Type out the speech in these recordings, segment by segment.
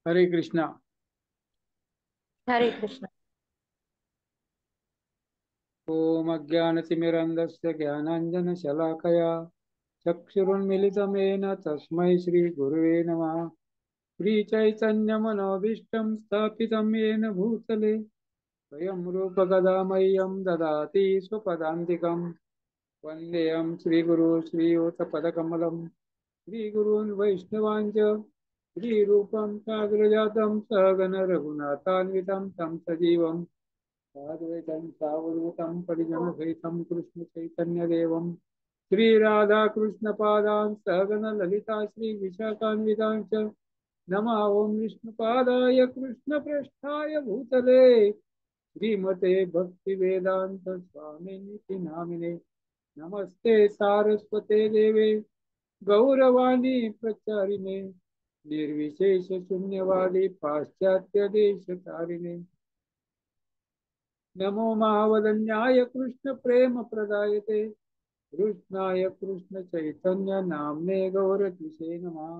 हरे कृष्णा। हरे कृष्ण। ओम अज्ञानतिमिरन्धस्य ज्ञानाञ्जनशलाकया चक्षुरुन्मिलितं येन तस्मै श्रीगुरुवे नमः। श्रीचैतन्यमनोभीष्टं स्थापितं येन भूतले स्वयं रूपकदा मह्यं ददाति स्वपदान्तिकं। वन्देऽहं श्रीगुरु श्रीयुतपदकमलं श्रीगुरून् वैष्णवाञ्च श्रीरूपं साग्रजातं सहगण रघुनाथान्वितं तं सजीवम् साद्वैतं सावधूतं परिजनसहितं कृष्णचैतन्यदेवं श्रीराधाकृष्णपादान् सहगण ललिता श्रीविशाखान्वितांश्च नमः। ॐ विष्णुपादाय कृष्णप्रेष्ठाय भूतले श्रीमते भक्तिवेदान्त स्वामिनिति नामिने नमस्ते सारस्वते देवे गौरवाणी प्रचारिणे निर्विशेष शून्यवादी पाश्चात्य देश तारिणे नमो महावदन्याय कृष्ण प्रेम प्रदायते कृष्णाय कृष्ण चैतन्य नामने गौरतिसे नमः।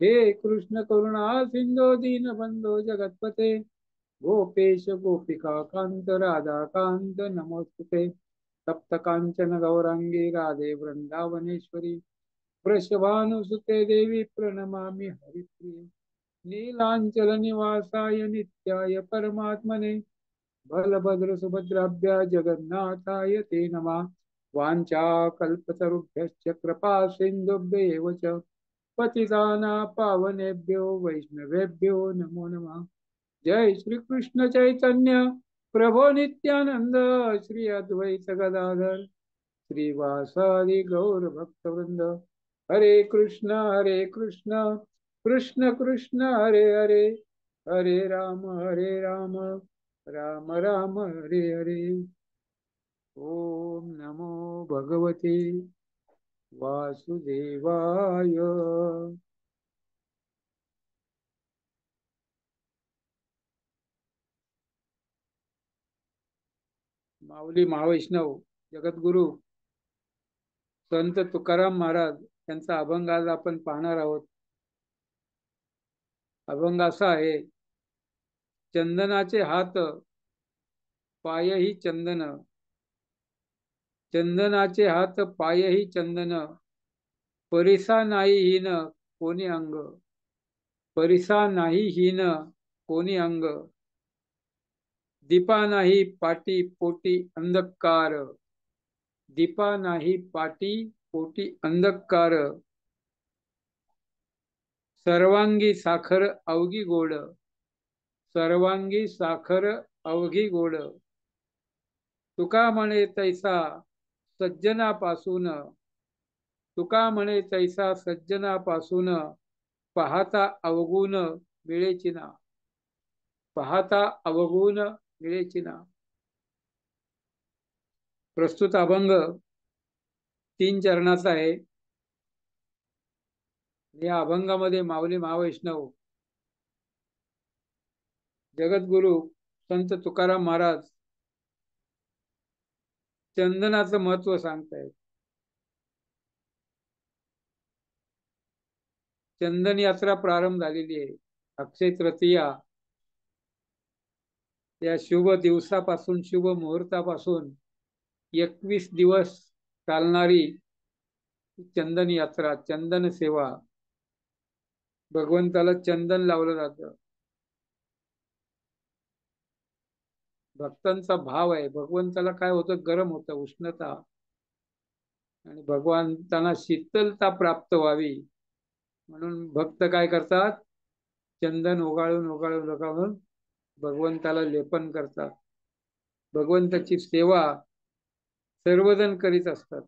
हे कृष्ण करुणा सिंधो दीनबंधो जगतपते गोपेश गोपिका कांत राधा कांत नमोस्तुते सप्त कांचन गौरांगी राधे वृंदावनेश्वरी वृषभानुसुते देवी प्रणमामि हरिप्रिये नीलांचल निवासाय नित्याय परमात्मने बलभद्र सुभद्राभ्य जगन्नाथाय ते नमः। वाञ्छाकल्पतरुभ्यश्च कृपा सिन्धुभ्येव च पतितानां पावनेभ्यो वैष्णवेभ्यो नमो नमः। जय श्री कृष्ण चैतन्य प्रभो नित्यानंद श्री अद्वैत गदाधर श्रीवासादि गौर भक्तवृंद हरे कृष्ण कृष्ण कृष्ण हरे हरे हरे राम राम राम हरे हरे। ओम नमो भगवते वासुदेवाय। माऊली महावैष्णव जगद्गुरु संत तुकाराम महाराज यांचा अभंग आज आपण पाहणार आहोत। अभंग असा आहे, चंदनाचे हात पायही चंदन, चंदनाचे हात पायही चंदन, परिसा नाही हीन कोणी अंग, परिसा नाही हीन कोणी अंग, दीपा नाही पाटी पोटी अंधकार, दीपा नाही पाटी पोटी अंधकार, सर्वांगी साखर अवघी गोड, सर्वांगी साखर अवघी गोड, तुका म्हणे तैसा सज्जनापासून, तुका म्हणे तैसा सज्जनापासून पाहता अवगुण मिळेची ना, पाहता अवगुण मिळेची ना। प्रस्तुत अभंग 3 चरणाचा आहे। या अभंगामध्ये माऊली महावैष्णव जगद्गुरु संत तुकाराम महाराज चंदनाचं महत्व सांगतायत। चंदन यात्रा प्रारंभ झालेली आहे। अक्षय तृतीया या शुभ दिवसापासून, शुभ मुहूर्तापासून 21 दिवस चालणारी चंदन यात्रा, चंदन सेवा, भगवंताला चंदन लावलं जातं। भक्तांचा भाव आहे, भगवंताला काय होतं, गरम होतं, उष्णता, आणि भगवंतांना शीतलता प्राप्त व्हावी म्हणून भक्त काय करतात, चंदन ओगाळून ओगाळून ओगाळून भगवंताला लेपन करतात। भगवंताची सेवा सर्वजण करीत असतात।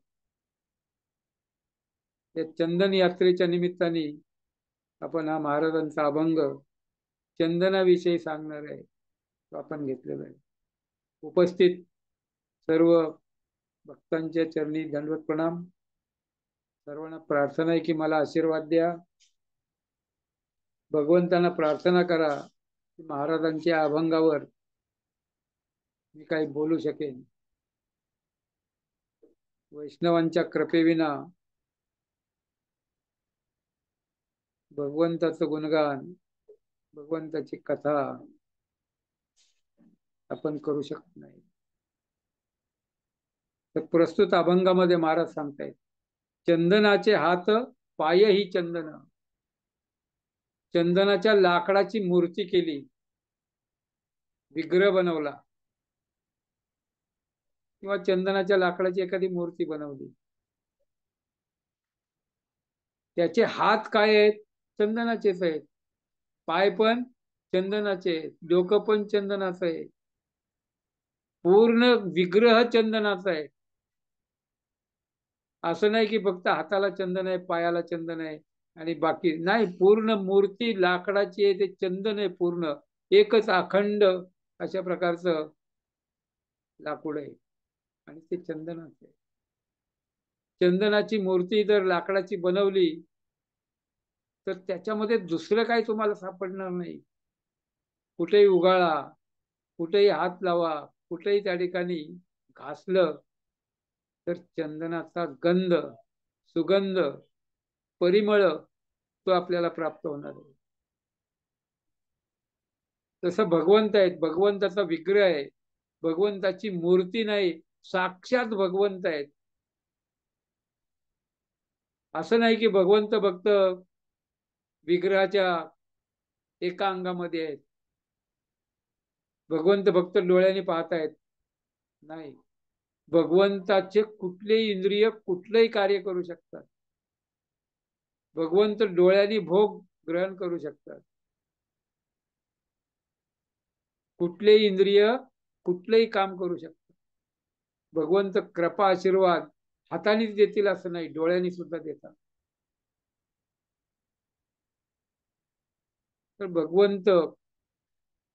या चंदन यात्रेच्या निमित्ताने आपण हा महाराजांचा अभंग चंदनाविषयी सांगणार आहे, तो आपण घेतलेला आहे। उपस्थित सर्व भक्तांच्या चरणी दंडवत प्रणाम। सर्वांना प्रार्थना आहे की मला आशीर्वाद द्या। भगवंतांना प्रार्थना करा की महाराजांच्या अभंगावर मी काही बोलू शकेन। वैष्णवांच्या कृपेविना भगवंताचं गुणगान, भगवंताची कथा आपण करू शकत नाही. तर प्रस्तुत अभंगामध्ये महाराज सांगतायत, चंदनाचे हात पाय ही चंदन. चंदनाच्या लाकडाची मूर्ती केली, विग्रह बनवला, किंवा चंदनाच्या लाकडाची एखादी मूर्ती बनवली. त्याचे हात काय आहेत? चंदनाचेच आहेत. पाय पण चंदनाचे आहेत. डोकं पण चंदनाचं आहे. पूर्ण विग्रह चंदनाचा आहे. असं नाही की फक्त हाताला चंदन आहे, पायाला चंदन आहे आणि बाकी नाही. पूर्ण मूर्ती लाकडाची आहे, ते चंदन आहे. पूर्ण एकच अखंड अशा प्रकारचं लाकूड आहे आणि ते चंदनाचं आहे. चंदनाची मूर्ती जर लाकडाची बनवली तर त्याच्यामध्ये दुसरं काही तुम्हाला सापडणार नाही. कुठेही उगाळा, कुठेही हात लावा, कुठेही त्या ठिकाणी घासलं तर चंदनाचा गंध, सुगंध, परिमळ तो आपल्याला प्राप्त होणार आहे. तसं भगवंत आहेत, भगवंताचा विग्रह आहे, भगवंताची मूर्ती नाही, साक्षात भगवंत आहेत. असं नाही की भगवंत फक्त विग्रहाच्या एका अंगामध्ये आहेत, भगवंत फक्त डोळ्यांनी पाहतायत. नाही, भगवंताचे कुठलेही इंद्रिय कुठलेही कार्य करू शकतात. भगवंत डोळ्यांनी भोग ग्रहण करू शकतात. कुठलेही इंद्रिय कुठलेही काम करू शकतात. भगवंत कृपा आशीर्वाद हातानेच देतील असं नाही, डोळ्यांनी सुद्धा देतात. तर भगवंत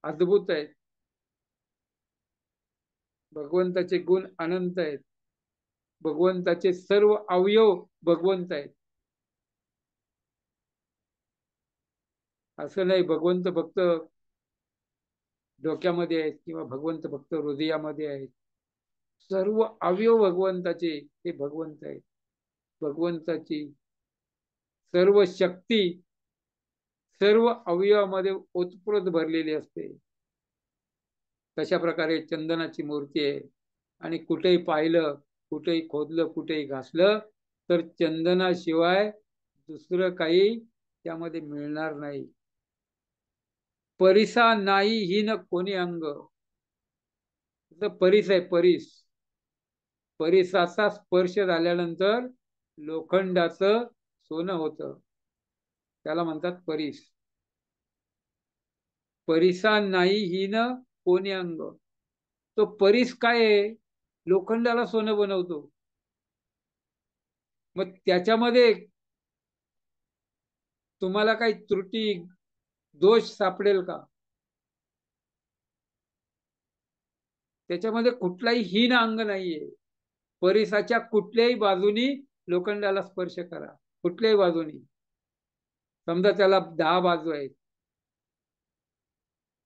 अद्भुत आहेत. भगवंताचे गुण अनंत आहेत. भगवंताचे सर्व अवयव भगवंत आहेत. असं नाही भगवंत फक्त डोक्यामध्ये आहेत किंवा भगवंत फक्त हृदयामध्ये आहेत. सर्व अवयव भगवंताचे हे भगवंत आहेत. भगवंताची सर्व शक्ती सर्व अवयवामध्ये ओतप्रोत भरलेली असते. तशा प्रकारे चंदनाची मूर्ती आहे. आणि कुठेही पाहिलं, कुठेही खोदलं, कुठेही घासलं तर चंदनाशिवाय दुसरं काही त्यामध्ये मिळणार नाही. परिसा नाही ही न कोणी अंग. परीस आहे, परीस. परिसाचा स्पर्श झाल्यानंतर लोखंडाचं सोनं होतं, त्याला म्हणतात परीस. परिसा नाही ही न कोणी अंग. तो परीस काय आहे? लोखंडाला सोनं बनवतो. मग त्याच्यामध्ये तुम्हाला काही त्रुटी दोष सापडेल का? त्याच्यामध्ये कुठलाही हीन अंग नाहीये. परिसाच्या कुठल्याही बाजूनी लोखंडाला स्पर्श करा, कुठल्याही बाजूनी. समजा त्याला 10 बाजू आहेत,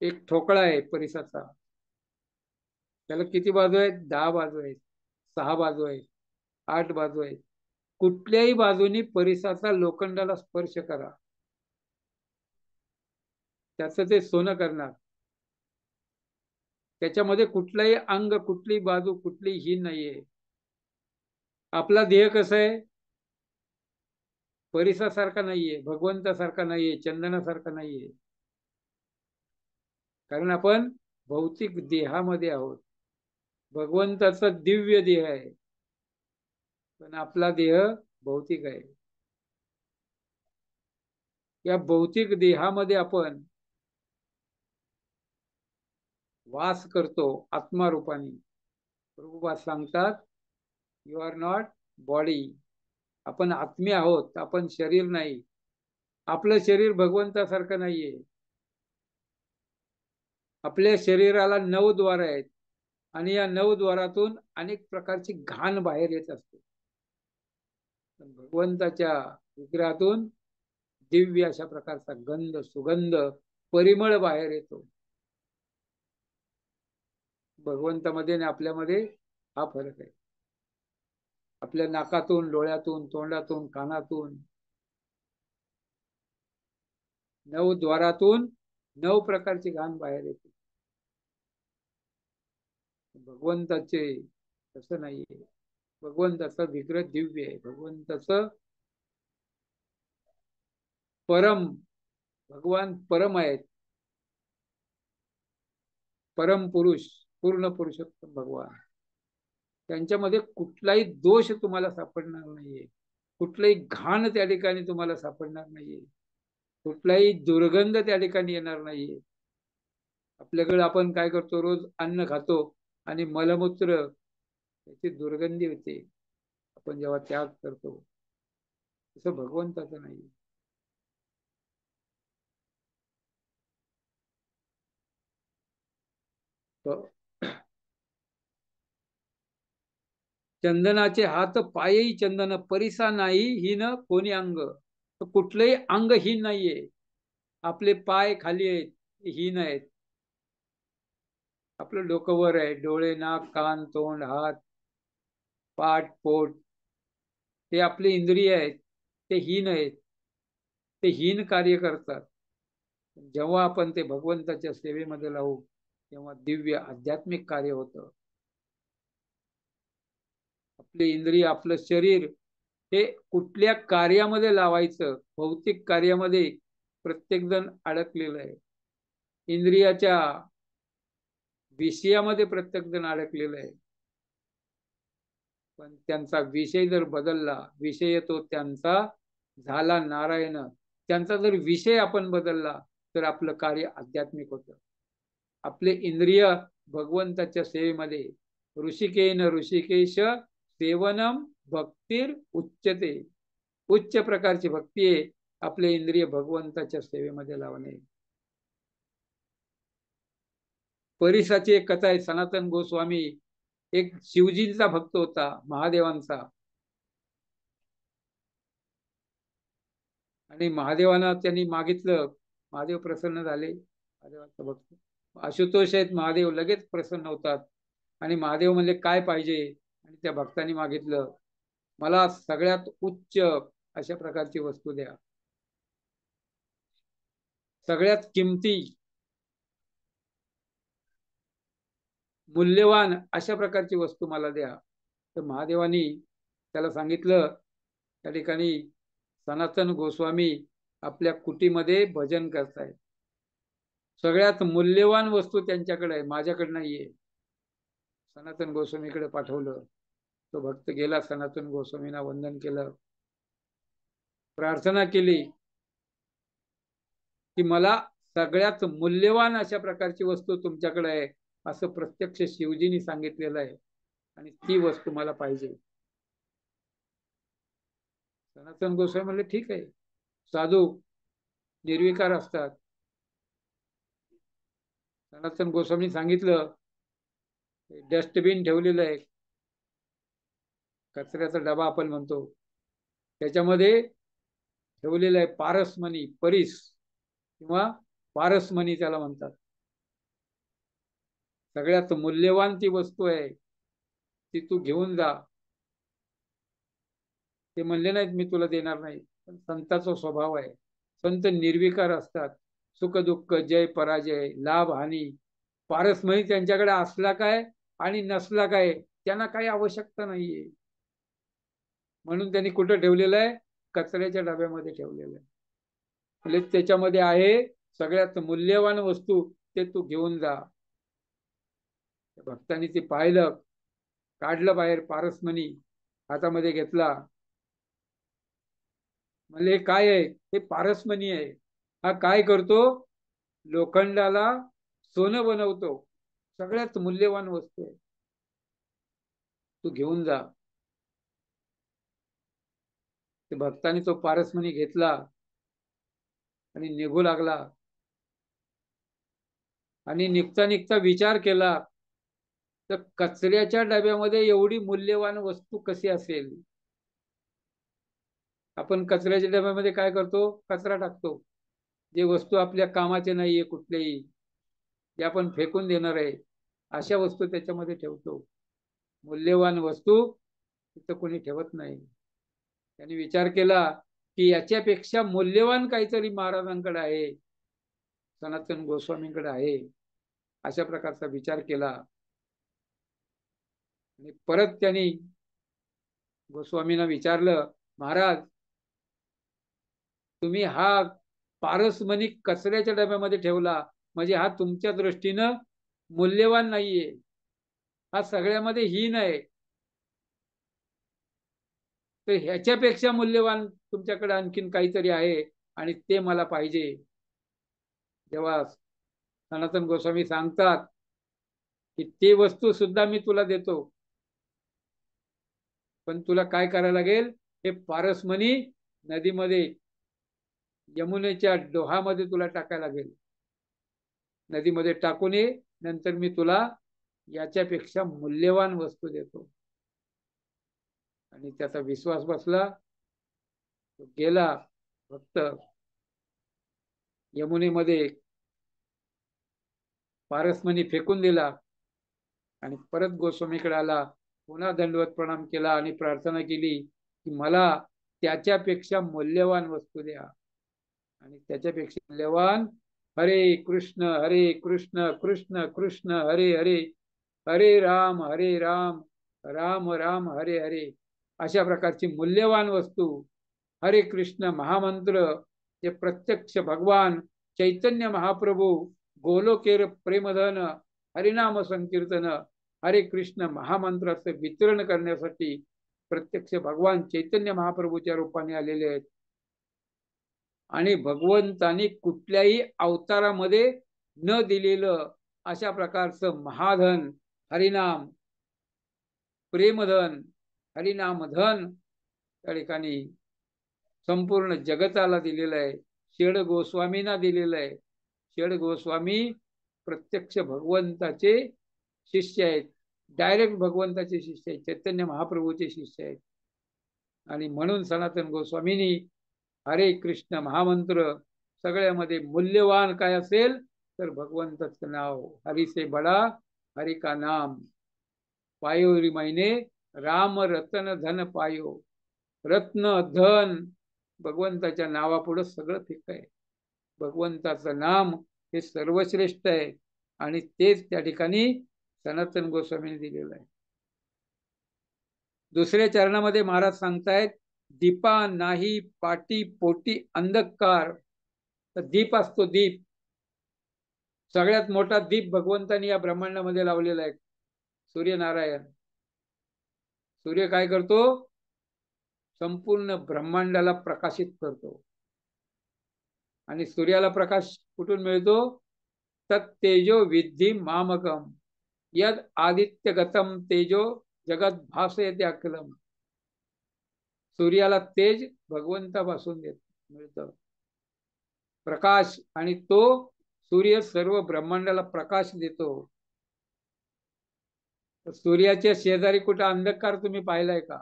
एक ठोकळा आहे परिसाचा, त्याला किती बाजू आहेत? 10 बाजू आहेत, 6 बाजू आहेत, 8 बाजू आहेत. कुठल्याही बाजूनी परिसाचा लोखंडाला स्पर्श करा, त्याचं ते सोनं करणार. त्याच्यामध्ये कुठलाही अंग, कुठलीही बाजू, कुठलीही हीन नाहीये. आपला देह कसा आहे? परिसासारखा नाहीये, भगवंतासारखा नाहीये, चंदनासारखा नाहीये. कारण आपण भौतिक देहामध्ये आहोत. भगवंताचा दिव्य देह आहे, पण आपला देह भौतिक आहे. या भौतिक देहामध्ये आपण वास करतो आत्मारूपाने. प्रभुपाद सांगतात, यू आर नॉट बॉडी. आपण आत्मे आहोत, आपण शरीर नाही. आपलं शरीर भगवंतासारखं नाहीये. आपल्या शरीराला 9 द्वार आहेत आणि या 9 द्वारातून अनेक प्रकारची घाण बाहेर येत असते. भगवंताच्या विग्रहातून दिव्य अशा प्रकारचा गंध, सुगंध, परिमळ बाहेर येतो. भगवंतामध्ये आणि आपल्यामध्ये हा फरक आहे. आपल्या नाकातून, डोळ्यातून, तोंडातून, कानातून 9 द्वारातून 9 प्रकारची घाण बाहेर येते. भगवंताचे तसं नाहीये. भगवंताचा विग्रह दिव्य आहे. भगवंताचं परम, भगवान परम आहेत. परम पुरुष, पूर्ण पुरुषोत्तम भगवान, त्यांच्यामध्ये कुठलाही दोष तुम्हाला सापडणार नाहीये. कुठलाही घाण त्या ठिकाणी तुम्हाला सापडणार नाहीये. कुठलाही दुर्गंध त्या ठिकाणी येणार नाहीये. आपल्याकडे आपण काय करतो, रोज अन्न खातो आणि मलमूत्र त्याची दुर्गंधी होते आपण जेव्हा त्याग करतो. तसं भगवंताचं नाही. चंदनाचे हात पायही चंदन, परिसा नाही हीन कोणी अंग. कुठलंही अंग हीन नाहीये. आपले पाय खाली आहेत, हीन आहेत. आपलं डोकं वर आहे, डोळे, नाक, कान, तोंड, हात, पाठ, पोट, ते आपले इंद्रिय आहेत, ते हीन आहेत. ते हीन कार्य करतात. जेव्हा आपण ते भगवंताच्या सेवेमध्ये लावू तेव्हा दिव्य आध्यात्मिक कार्य होतं. आपले इंद्रिय, आपलं शरीर हे कुठल्या कार्यामध्ये लावायचं, भौतिक कार्यामध्ये प्रत्येक जण अडकलेलं आहे. इंद्रियाच्या विषयामध्ये प्रत्येक जण अडकलेला आहे. पण त्यांचा विषय जर बदलला, विषय तो त्यांचा झाला नारायण, त्यांचा जर विषय आपण बदलला तर आपलं कार्य आध्यात्मिक होतं. आपले इंद्रिय भगवंताच्या सेवेमध्ये, ऋषिकेन ऋषिकेश सेवनम भक्तीर उच्चते, उच्च प्रकारची भक्ती आहे आपले इंद्रिय भगवंताच्या सेवेमध्ये लावणे. परिसाची एक कथा आहे. सनातन गोस्वामी एक शिवजींचा भक्त होता, महादेवांचा. आणि महादेवांना त्यांनी मागितलं, महादेव प्रसन्न झाले. महादेवाचा भक्त आशुतोष आहेत, महादेव लगेच प्रसन्न होतात. आणि महादेव म्हणले काय पाहिजे, आणि त्या भक्तांनी मागितलं, मला सगळ्यात उच्च अशा प्रकारची वस्तू द्या, सगळ्यात किमती मूल्यवान अशा प्रकारची वस्तू मला द्या. तर महादेवानी त्याला सांगितलं, त्या ठिकाणी सनातन गोस्वामी आपल्या कुटीमध्ये भजन करतायत. सगळ्यात मूल्यवान वस्तू त्यांच्याकडे आहे, माझ्याकडे नाहीये. सनातन गोस्वामीकडे पाठवलं. तो भक्त गेला, सनातन गोस्वामींना वंदन केलं, प्रार्थना केली की मला सगळ्यात मूल्यवान अशा प्रकारची वस्तू तुमच्याकडे आहे असं प्रत्यक्ष शिवजींनी सांगितलेलं आहे, आणि ती वस्तू मला पाहिजे. सनातन गोस्वामी म्हणले ठीक आहे. साधू निर्विकार असतात. सनातन गोस्वामी सांगितलं, डस्टबिन ठेवलेलं आहे, कचऱ्याचा डबा आपण म्हणतो, त्याच्यामध्ये ठेवलेलं आहे पारसमणी, परीस किंवा पारसमणी त्याला म्हणतात. सगळ्यात मूल्यवान ती वस्तू आहे, ती तू घेऊन जा. ते म्हणले नाहीत मी तुला देणार नाही, पण संतांचा स्वभाव आहे. संत निर्विकार असतात. सुख दुःख, जय पराजय, लाभ हानी, पारसमणी त्यांच्याकडे असला काय आणि नसला काय त्यांना काही आवश्यकता नाहीये. म्हणून त्यांनी कुठं ठेवलेलं आहे, कचऱ्याच्या डब्यामध्ये ठेवलेलं आहे. म्हणजे त्याच्यामध्ये आहे सगळ्यात मूल्यवान वस्तू, ते तू घेऊन जा. भक्तांनी ते पाहिलं, काढलं बाहेर पारसमणी, हातामध्ये घेतला. म्हणजे काय आहे, हे पारसमणी आहे. हा काय करतो, लोखंडाला सोनं बनवतो. सगळ्यात मूल्यवान वस्तू आहे, तू घेऊन जा. ते भक्तांनी तो पारसमणी घेतला आणि निघू लागला. आणि निघता निघता विचार केला, तर कचऱ्याच्या डब्यामध्ये एवढी मूल्यवान वस्तू कशी असेल. आपण कचऱ्याच्या डब्यामध्ये काय करतो, कचरा टाकतो. जे वस्तू आपल्या कामाचे नाहीये, कुठलेही जे आपण फेकून देणार आहे, अशा वस्तू त्याच्यामध्ये ठेवतो. मूल्यवान वस्तू तिथं कोणी ठेवत नाही. त्यांनी विचार केला की याच्यापेक्षा मूल्यवान काहीतरी महाराजांकडे आहे. सनातन गोस्वामींकडे आहे, अशा प्रकारचा विचार केला. आणि परत त्यांनी गोस्वामींना विचारलं, महाराज तुम्ही हा पारसमणी कचऱ्याच्या डब्यामध्ये ठेवला, म्हणजे हा तुमच्या दृष्टीनं मूल्यवान नाहीये, हा सगळ्यामध्ये हीन आहे, तर ह्याच्यापेक्षा मूल्यवान तुमच्याकडे आणखीन काहीतरी आहे आणि ते मला पाहिजे. तेव्हा सनातन गोस्वामी सांगतात की ती वस्तू सुद्धा मी तुला देतो, पण तुला काय करायला लागेल, हे पारसमणी नदीमध्ये, यमुनेच्या डोहामध्ये तुला टाकायला लागेल. नदीमध्ये टाकून ये, नंतर मी तुला याच्यापेक्षा मूल्यवान वस्तू देतो. आणि त्याचा विश्वास बसला. तो गेला, फक्त यमुनेमध्ये पारसमणी फेकून दिला आणि परत गोस्वामीकडे आला, पुन्हा दंडवत प्रणाम केला आणि प्रार्थना केली की मला त्याच्यापेक्षा मूल्यवान वस्तू द्या. आणि त्याच्यापेक्षा मूल्यवान हरे कृष्ण कृष्ण कृष्ण हरे हरे, हरे राम राम राम हरे हरे, अशा प्रकारची मूल्यवान वस्तू हरे कृष्ण महामंत्र, जे प्रत्यक्ष भगवान चैतन्य महाप्रभू गोलोकेर प्रेमधन हरिनाम संकीर्तन हरे कृष्ण महामंत्राचं वितरण करण्यासाठी प्रत्यक्ष भगवान चैतन्य महाप्रभूच्या रूपाने आलेले आहेत. आणि भगवंतानी कुठल्याही अवतारामध्ये न दिलेलं अशा प्रकारचं महाधन हरिनाम, प्रेमधन हरिनामधन त्या ठिकाणी संपूर्ण जगताला दिलेलं आहे. शेड गोस्वामींना दिलेलं आहे. शेड गोस्वामी प्रत्यक्ष भगवंताचे शिष्य आहेत, डायरेक्ट भगवंताचे शिष्य आहेत, चैतन्य महाप्रभूचे शिष्य आहेत. आणि म्हणून सनातन गोस्वामींनी हरे कृष्ण महामंत्र सगळ्यामध्ये मूल्यवान काय असेल तर भगवंताचं नाव, हरि से बडा हरि का नाम, पायो मैने राम रतन धन पायो. रत्न धन भगवंताच्या नावापुढे सगळं फिक्क आहे. भगवंताचं नाम हे सर्वश्रेष्ठ आहे आणि तेच त्या ठिकाणी सनातन गोस्वामींनी दिलेलं आहे. दुसऱ्या चरणामध्ये महाराज सांगतायत, दीपा नाही पाटी पोटी अंधकार. तर दीप असतो, दीप सगळ्यात मोठा दीप भगवंतानी या ब्रह्मांडामध्ये लावलेला आहे, सूर्यनारायण. सूर्य काय करतो, संपूर्ण ब्रह्मांडाला प्रकाशित करतो. आणि सूर्याला प्रकाश कुठून मिळतो, तत्तेजो विद्धी मामकम यद आदित्य गतम तेजो जगत भासयते अखिलम. सूर्याला तेज भगवंतापासून मिळतं, प्रकाश, आणि तो सूर्य सर्व ब्रह्मांडाला प्रकाश देतो. सूर्याच्या शेजारी कुठे अंधकार तुम्ही पाहिलाय का?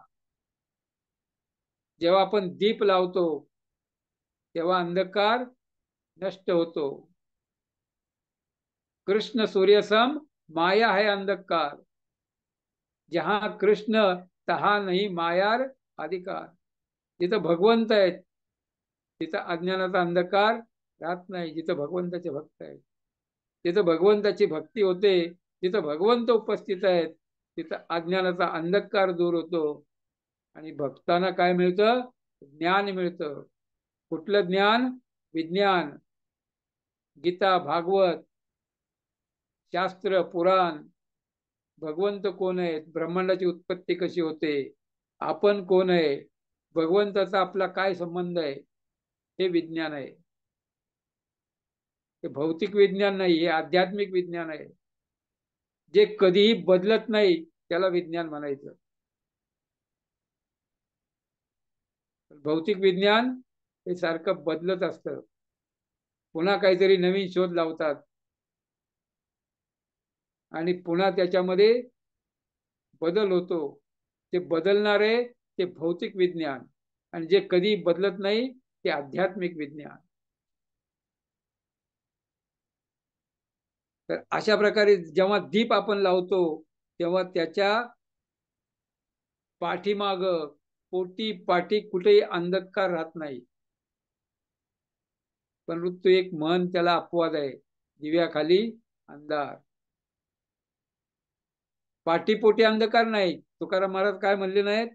जेव्हा आपण दीप लावतो तेव्हा अंधकार नष्ट होतो. कृष्ण सूर्यसम माया है अंधकार, जहां कृष्ण तहा नहीं मायार अधिकार. जिथं भगवंत आहेत तिथं अज्ञानाचा अंधकार राहत नाही. जिथं भगवंताचे भक्त आहेत तिथं भगवंताची भक्ती होते. जिथं भगवंत उपस्थित आहेत तिथं अज्ञानाचा अंधकार दूर होतो आणि भक्तांना काय मिळतं, ज्ञान मिळतं. कुठलं ज्ञान, विज्ञान, गीता भागवत शास्त्र पुराण, भगवंत कोण आहेत, ब्रह्मांडाची उत्पत्ती कशी होते, आपण कोण आहे, भगवंताचा आपला काय संबंध आहे, हे विज्ञान आहे. हे भौतिक विज्ञान नाही, हे आध्यात्मिक विज्ञान आहे. जे कधीही बदलत नाही त्याला विज्ञान म्हणायचं. भौतिक विज्ञान हे सारखं बदलत असतं, पुन्हा काहीतरी नवीन शोध लावतात आणि पुन्हा त्याच्यामध्ये बदल होतो. ते बदलणारे ते भौतिक विज्ञान, आणि जे कधी बदलत नाही ते आध्यात्मिक विज्ञान. तर अशा प्रकारे जेव्हा दीप आपण लावतो तेव्हा त्याच्या पाठीमाग पोटी पाठी कुठेही अंधकार राहत नाही. परंतु एक म्हण त्याला अपवाद आहे, दिव्याखाली अंधार. पाठीपोटी अंधकार नाही. तुकाराम महाराज काय म्हणले नाहीत,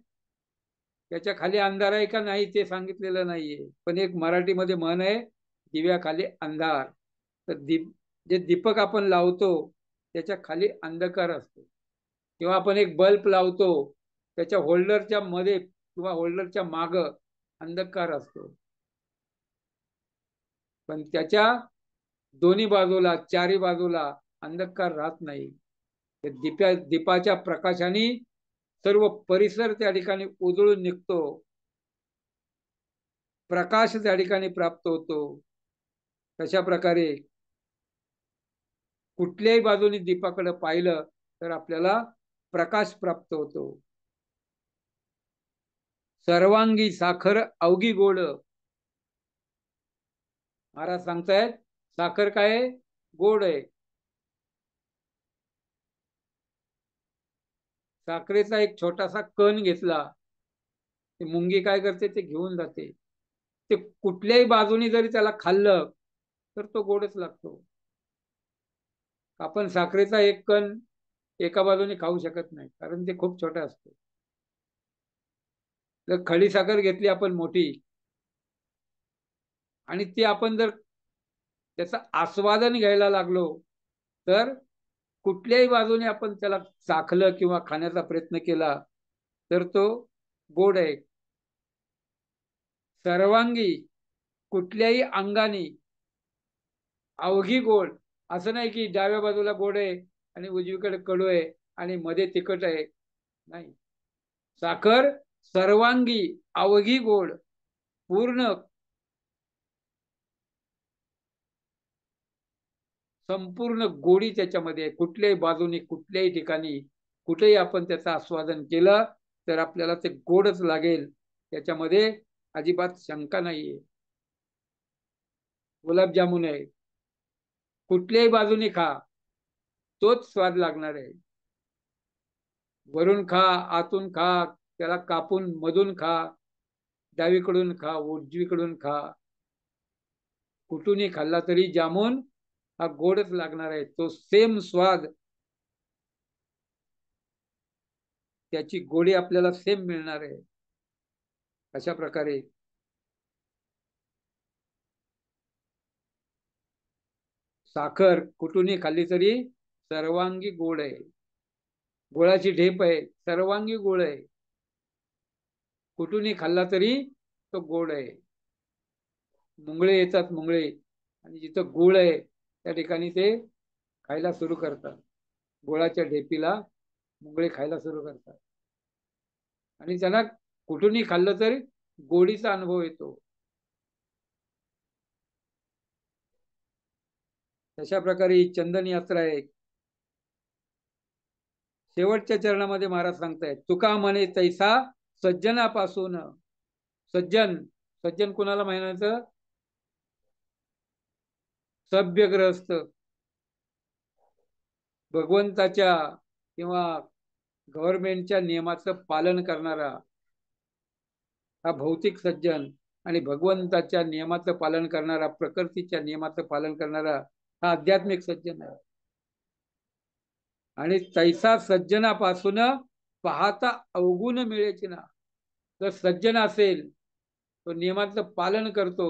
त्याच्या खाली अंधार आहे का नाही ते सांगितलेलं नाहीये. पण एक मराठीमध्ये म्हण आहे, दिव्याखाली अंधार. तर जे दीपक आपण लावतो त्याच्या खाली अंधकार असतो, किंवा आपण एक बल्ब लावतो त्याच्या होल्डरच्या मध्ये किंवा होल्डरच्या माग अंधकार असतो. पण त्याच्या दोन्ही बाजूला, चारी बाजूला अंधकार राहत नाही. दीपाच्या प्रकाशाने सर्व परिसर त्या ठिकाणी उजळून निघतो, प्रकाश त्या ठिकाणी प्राप्त होतो. तशा प्रकारे कुठल्याही बाजूने दीपाकडे पाहिलं तर आपल्याला प्रकाश प्राप्त होतो. सर्वांगी साखर अवघी गोड. महाराज सांगतायत साखर काय आहे, गोड आहे. साखरेचा एक छोटासा कण घेतला, ते मुंगी काय करते, ते घेऊन जाते. ते कुठल्याही बाजूनी जरी त्याला खाल्लं तर तो गोडच लागतो. आपण साखरेचा एक कण एका बाजूने खाऊ शकत नाही, कारण ते खूप छोटा असतो. जर खडी साखर घेतली आपण मोठी, आणि ती आपण जर त्याचं आस्वादन घ्यायला लागलो तर कुठल्याही बाजूने आपण त्याला चाखलं किंवा खाण्याचा प्रयत्न केला तर तो गोड आहे. सर्वांगी कुठल्याही अंगाने अवघी गोड. असं नाही की डाव्या बाजूला गोड आहे आणि उजवीकडे कडू आहे आणि मध्ये तिखट आहे, नाही. साखर सर्वांगी अवघी गोड, पूर्ण संपूर्ण गोडी त्याच्यामध्ये. कुठल्याही बाजूने, कुठल्याही ठिकाणी, कुठेही आपण त्याचं आस्वादन केलं तर आपल्याला ते गोडच लागेल, त्याच्यामध्ये अजिबात शंका नाहीये. गुलाबजामुन आहे, कुठल्याही बाजूने खा तोच स्वाद लागणार आहे. वरून खा, आतून खा, त्याला कापून मधून खा, डावीकडून खा, उजवीकडून खा, कुठूनही खाल्ला तरी जामून हा गोडच लागणार आहे. तो सेम स्वाद, त्याची गोडी आपल्याला सेम मिळणार आहे. अशा प्रकारे साखर कुठूनही खाल्ली तरी सर्वांगी गोड आहे. गोळाची ढेप आहे, सर्वांगी गोड आहे. कुठूनही खाल्ला तरी तो गोड आहे. मुंगळे येतात, मुंगळे, आणि जिथं गुळ आहे त्या ठिकाणी ते खायला सुरू करतात. गुळाच्या ढेपीला मुंगळे खायला सुरू करतात आणि त्यांना कुठूनही खाल्लं तरी गोडीचा अनुभव येतो. तशा प्रकारे ही चंदन यात्रा आहे. शेवटच्या चरणामध्ये महाराज सांगतायत, तुका म्हणे तैसा सज्जनापासून. सज्जन, सज्जन कुणाला म्हणायचं, सभ्यग्रस्त, भगवंताच्या किंवा गव्हर्नमेंटच्या नियमाचं पालन करणारा हा भौतिक सज्जन, आणि भगवंताच्या नियमाचं पालन करणारा, प्रकृतीच्या नियमाचं पालन करणारा हा आध्यात्मिक सज्जन आहे. आणि तैसा सज्जनापासून पाहता अवगुण मिळेची ना. जर सज्जन असेल, तो नियमाचं पालन करतो,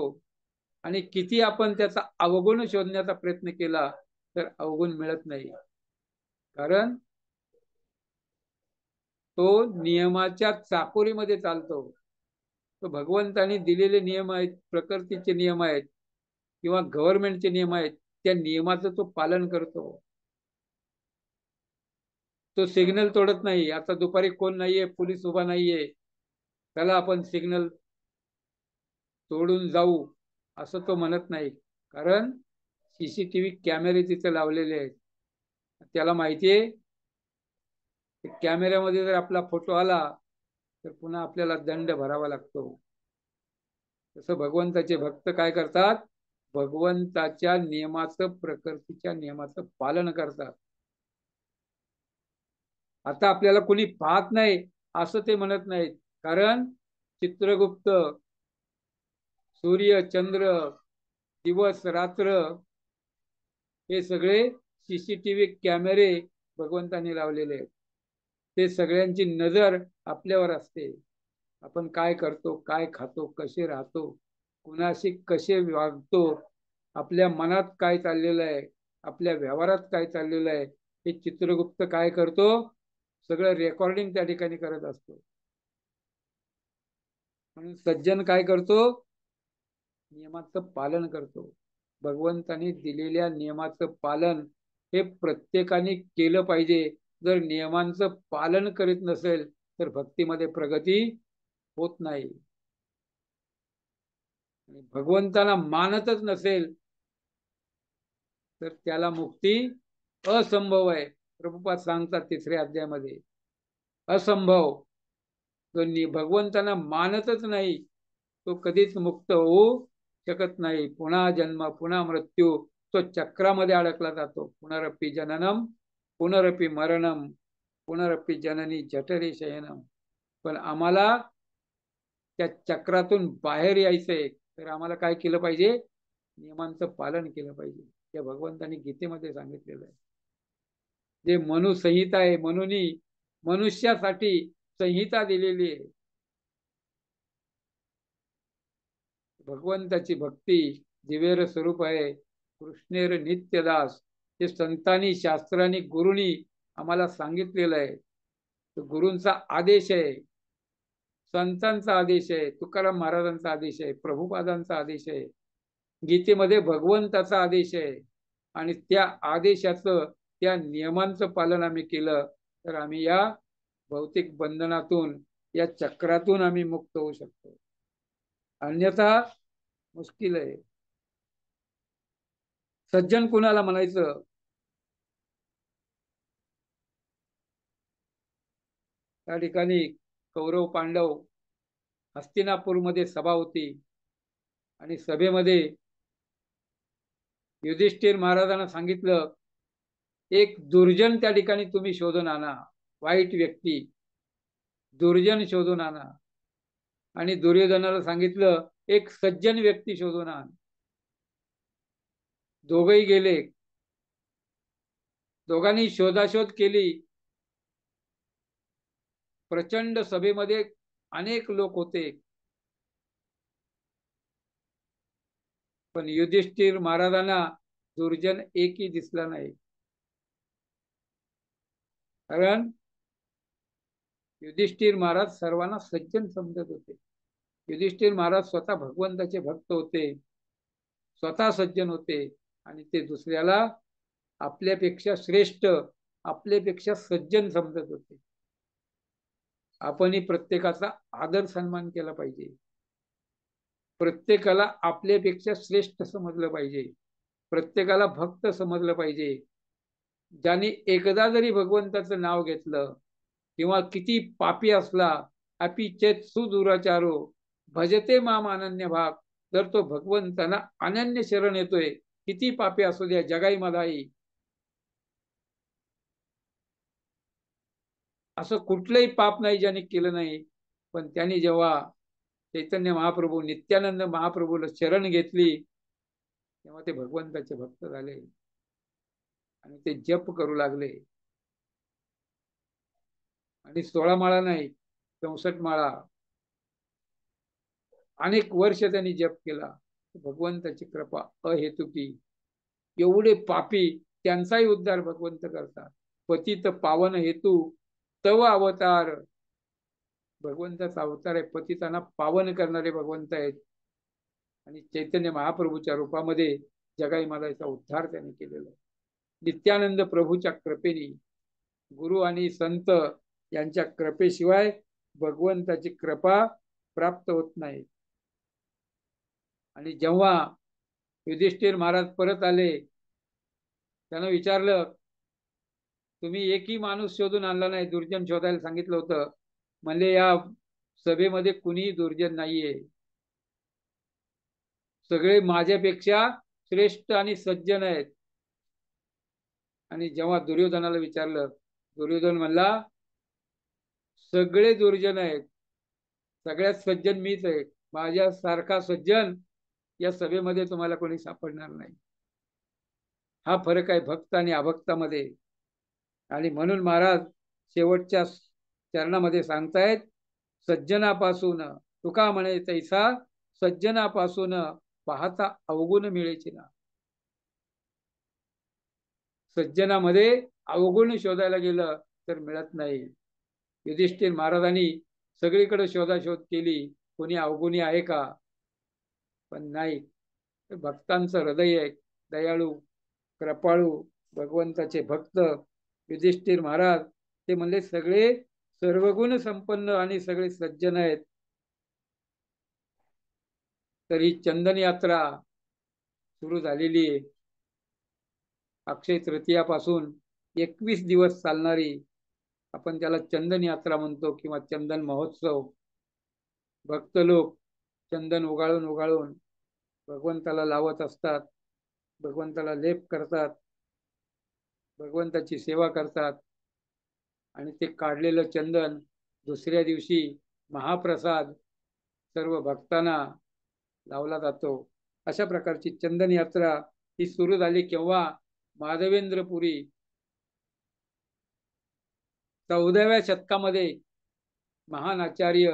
आणि किती आपण त्याचा अवगुण शोधण्याचा प्रयत्न केला तर अवगुण मिळत नाही. कारण तो नियमाच्या चाकोरीमध्ये चालतो. तो भगवंतानी दिलेले नियम आहेत, प्रकृतीचे नियम आहेत किंवा गव्हर्नमेंटचे नियम आहेत, त्या नियमाचं तो पालन करतो. तो सिग्नल तोडत नाही. आता दुपारी कोण नाहीये, पोलीस उभा नाहीये, त्याला आपण सिग्नल तोडून जाऊ असं तो म्हणत नाही. कारण सीसीटीव्ही कॅमेरे तिथे लावलेले आहेत. त्याला माहितीये कॅमेऱ्यामध्ये जर आपला फोटो आला तर पुन्हा आपल्याला दंड भरावा लागतो. तसं भगवंताचे भक्त काय करतात, भगवंताच्या नियमाचं, प्रकृतीच्या नियमाचं पालन करतात. आता आपल्याला कोणी पाहत नाही असं ते म्हणत नाहीत. कारण चित्रगुप्त, सूर्य, चंद्र दिवस रात्र हे सगळे CCTV कॅमेरे भगवंतांनी लावलेले आहेत. ते सगळ्यांची नजर आपल्यावर असते. आपण काय करतो, काय खातो, कसे राहतो, कुणाशी कसे वागतो, आपल्या मनात काय चाललेलं आहे, आपल्या व्यवहारात काय चाललेलं आहे, हे चित्रगुप्त काय करतो, सगळं रेकॉर्डिंग त्या ठिकाणी करत असतो. म्हणून सज्जन काय करतो, नियमाचं पालन करतो. भगवंतांनी दिलेल्या नियमाचं पालन हे प्रत्येकाने केलं पाहिजे. जर नियमांचं पालन करीत नसेल तर भक्तीमध्ये प्रगती होत नाही. भगवंताला मानतच नसेल तर त्याला मुक्ती असंभव आहे. प्रभुपाद सांगतात 3ऱ्या अध्यायामध्ये, असंभव. जो भगवंतांना मानतच नाही तो कधीच मुक्त होऊ शकत नाही. पुन्हा जन्म, पुन्हा मृत्यू, तो चक्रामध्ये अडकला जातो. पुनरपी जननम, पुनरपी मरणम, पुनरपी जननी जठरी शयनम. पण आम्हाला त्या चक्रातून बाहेर यायचंय तर आम्हाला काय केलं पाहिजे, नियमांचं पालन केलं पाहिजे. त्या भगवंतांनी गीतेमध्ये सांगितलेलं आहे. जे मनुसंहिता आहे, मनुष्यासाठी संहिता दिलेली आहे. भगवंताची भक्ती दिव्यर स्वरूप आहे. कृष्णेर नित्यदास, हे संतांनी, शास्त्रांनी, गुरुनी आम्हाला सांगितलेलं आहे. तो गुरूंचा आदेश आहे, संतांचा आदेश आहे, तुकाराम महाराजांचा आदेश आहे, प्रभुपादांचा आदेश आहे, गीतेमध्ये भगवंताचा आदेश आहे. आणि त्या आदेशाचं, त्या नियमांचं पालन आम्ही केलं तर आम्ही या भौतिक बंधनातून, या चक्रातून आम्ही मुक्त होऊ शकतो. अन्यथा मुश्किल आहे. सज्जन कुणाला म्हणायचं, त्या ठिकाणी कौरव पांडव हस्तिनापूरमध्ये सभा होती आणि सभेमध्ये युधिष्ठिर महाराजांना सांगितलं, एक दुर्जन त्या ठिकाणी तुम्ही शोधून आणा, वाईट व्यक्ती दुर्जन शोधून आणा. आणि दुर्योधनाला सांगितलं, एक सज्जन व्यक्ती शोधून आण. दोघही गेले, दोघांनी शोधाशोध केली. प्रचंड सभेमध्ये अनेक लोक होते, पण युधिष्ठिर महाराजांना दुर्जन एकही दिसला नाही. कारण युधिष्ठिर महाराज सर्वांना सज्जन समजत होते. युधिष्ठिर महाराज स्वतः भगवंताचे भक्त होते, स्वतः सज्जन होते आणि ते दुसऱ्याला आपल्यापेक्षा श्रेष्ठ, आपल्यापेक्षा सज्जन समजत होते. आपणही प्रत्येकाचा आदर सन्मान केला पाहिजे. प्रत्येकाला आपल्यापेक्षा श्रेष्ठ समजलं पाहिजे, प्रत्येकाला भक्त समजलं पाहिजे. ज्यांनी एकदा जरी भगवंताचं नाव घेतलं, किंवा किती पापी असला, अपि चेत सुदुराचारो भजते माम अनन्य भाग, जर तो भगवंतांना अनन्य शरण येतोय, किती पापी असू द्या, जगाई मधाई, असं कुठलंही पाप नाही ज्यांनी केलं नाही. पण त्यांनी जेव्हा चैतन्य महाप्रभू, नित्यानंद महाप्रभूला शरण घेतली, तेव्हा ते भगवंताचे भक्त झाले आणि ते जप करू लागले. आणि 16 माळा नाही, 64 माळा, अनेक वर्ष त्यांनी जप केला. भगवंताची कृपा अहेतुकी. एवढे पापी, त्यांचाही उद्धार भगवंत करतात. पतित पावन हेतू तव अवतार. भगवंताचा अवतार आहे, पतितांना पावन करणारे भगवंत आहेत. आणि चैतन्य महाप्रभूच्या रूपामध्ये जगाई माताचा उद्धार त्यांनी केलेला आहे. नित्यानंद प्रभूच्या कृपेने, गुरु आणि संत यांच्या कृपेशिवाय भगवंताची कृपा प्राप्त होत नाही. आणि जेव्हा युधिष्ठिर महाराज परत आले, त्यानं विचारलं, तुम्ही एकही माणूस शोधून आणला नाही, दुर्जन शोधायला सांगितलं होतं. म्हणले, या सभेमध्ये कुणीही दुर्जन नाहीये, सगळे माझ्यापेक्षा श्रेष्ठ आणि सज्जन आहेत. आणि जेव्हा दुर्योधनाला विचारलं, दुर्योधन म्हणला, सगळे दुर्जन आहेत, सगळ्यात सज्जन मीच आहे, माझ्यासारखा सज्जन या सभेमध्ये तुम्हाला कोणी सापडणार नाही. हा फरक आहे भक्त आणि अभक्तामध्ये. आणि म्हणून महाराज शेवटच्या चरणामध्ये सांगतायत, सज्जनापासून तुका म्हणे तैसा सज्जनापासून पाहता अवगुण मिळेची ना. सज्जनामध्ये अवगुण शोधायला गेलं तर मिळत नाही. युधिष्ठिर महाराजांनी सगळीकडे शोधाशोध केली, कोणी अवगुणी आहे का, पण नाही. भक्तांचं हृदय आहे, दयाळू कृपाळू भगवंताचे भक्त युधिष्ठिर महाराज ते म्हणले सगळे सर्वगुण संपन्न आणि सगळे सज्जन आहेत. तरी चंदन यात्रा सुरू झालेली आहे. अक्षय तृतीयापासून 21 दिवस चालणारी, आपण त्याला चंदन यात्रा म्हणतो किंवा चंदन महोत्सव. भक्त लोक चंदन उगाळून उगाळून भगवंताला लावत असतात, भगवंताला लेप करतात, भगवंताची सेवा करतात. आणि ते काढलेलं चंदन दुसऱ्या दिवशी महाप्रसाद सर्व भक्तांना लावला जातो. अशा प्रकारची चंदन यात्रा ही सुरू झाली केव्हा? माधवेंद्रपुरी 14व्या शतकामध्ये महान आचार्य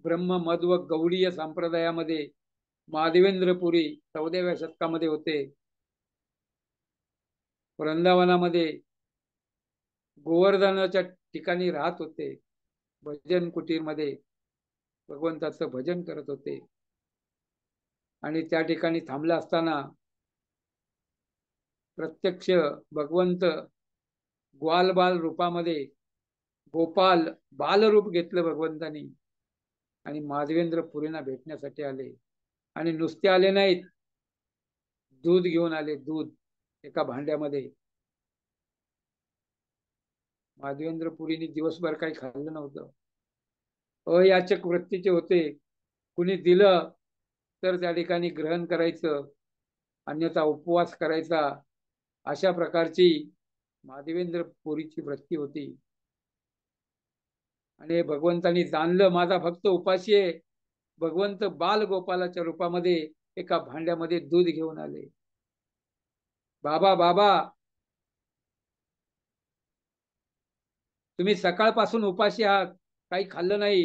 ब्रह्म मध्व गौडीय संप्रदायामध्ये माधवेंद्रपुरी 14व्या शतकामध्ये होते. वृंदावनामध्ये गोवर्धनाच्या ठिकाणी राहत होते. भजन कुटीरमध्ये भगवंताचं भजन करत होते. आणि त्या ठिकाणी थांबला असताना प्रत्यक्ष भगवंत ग्वालबाल रूपामध्ये गोपाल बालरूप घेतलं भगवंतानी आणि माधवेंद्र पुरींना भेटण्यासाठी आले. आणि नुसते आले नाहीत, दूध घेऊन आले. दूध एका भांड्यामध्ये. माधवेंद्र पुरीनी दिवसभर काही खाल्लं नव्हतं. अयाचक वृत्तीचे होते. कुणी दिलं तर त्या ठिकाणी ग्रहण करायचं, अन्यथा उपवास करायचा. अशा प्रकारची माधवेंद्र पुरीची वृत्ती होती. आणि भगवंतांनी जाणलं माझा भक्त उपाशी आहे. भगवंत बाल गोपालाच्या रूपामध्ये एका भांड्यामध्ये दूध घेऊन आले. बाबा बाबा, तुम्ही सकाळपासून उपाशी आहात, काही खाल्लं नाही,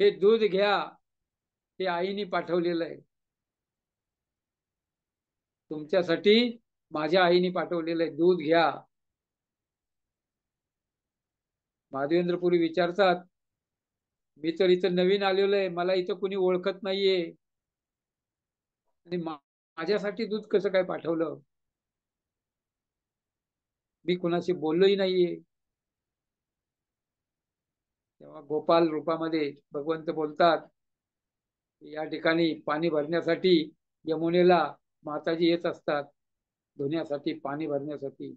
हे दूध घ्या, हे आईने पाठवलेलं आहे. तुमच्यासाठी माझ्या आईने पाठवलेलं आहे, दूध घ्या. माधवेंद्रपुरी विचारतात, मी तर इथं नवीन आलेलो आहे, मला इथं कुणी ओळखत नाहीये आणि माझ्यासाठी दूध कसं काय पाठवलं? मी कुणाशी बोललोही नाहीये. तेव्हा गोपाल रूपामध्ये भगवंत बोलतात, या ठिकाणी पाणी भरण्यासाठी यमुनेला माताजी येत असतात, धुण्यासाठी, पाणी भरण्यासाठी.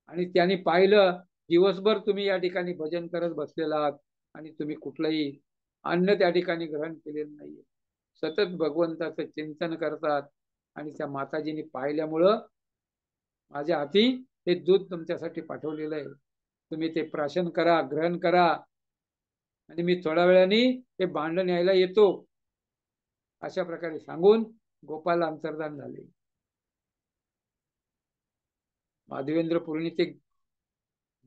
आणि त्यांनी पाहिलं दिवसभर तुम्ही या ठिकाणी भजन करत बसलेला आहात आणि तुम्ही कुठलंही अन्न त्या ठिकाणी ग्रहण केलेलं नाहीये. सतत भगवंताचं चिंतन करतात. आणि त्या माताजींनी पाहिल्यामुळं माझ्या हाती हे दूध तुमच्यासाठी पाठवलेलं आहे, तुम्ही ते प्राशन करा, ग्रहण करा, आणि मी थोड्या वेळाने हे भांड न्यायला येतो. अशा प्रकारे सांगून गोपाल अंतर्धान झाले. माधवेंद्र पुरीने ते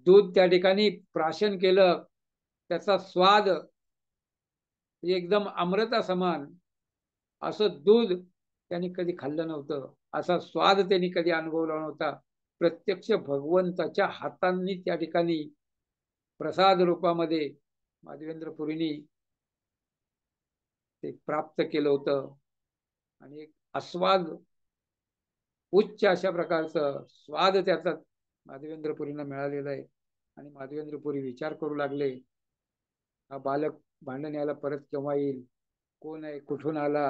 दूध त्या ठिकाणी प्राशन केलं. त्याचा स्वाद एकदम अमृता समान. असं दूध त्यांनी कधी खाल्लं नव्हतं, असा स्वाद त्यांनी कधी अनुभवला नव्हता. प्रत्यक्ष भगवंताच्या हातांनी त्या ठिकाणी प्रसाद रूपामध्ये माधवेंद्र पुरीनी ते प्राप्त केलं होतं. आणि एक आस्वाद, उच्च अशा प्रकारचं स्वाद त्याचा माधवेंद्र पुरींना मिळालेला आहे. आणि माधवेंद्र पुरी विचार करू लागले, हा बालक भांड न्यायला परत केव्हा येईल, कोण आहे, कुठून आला?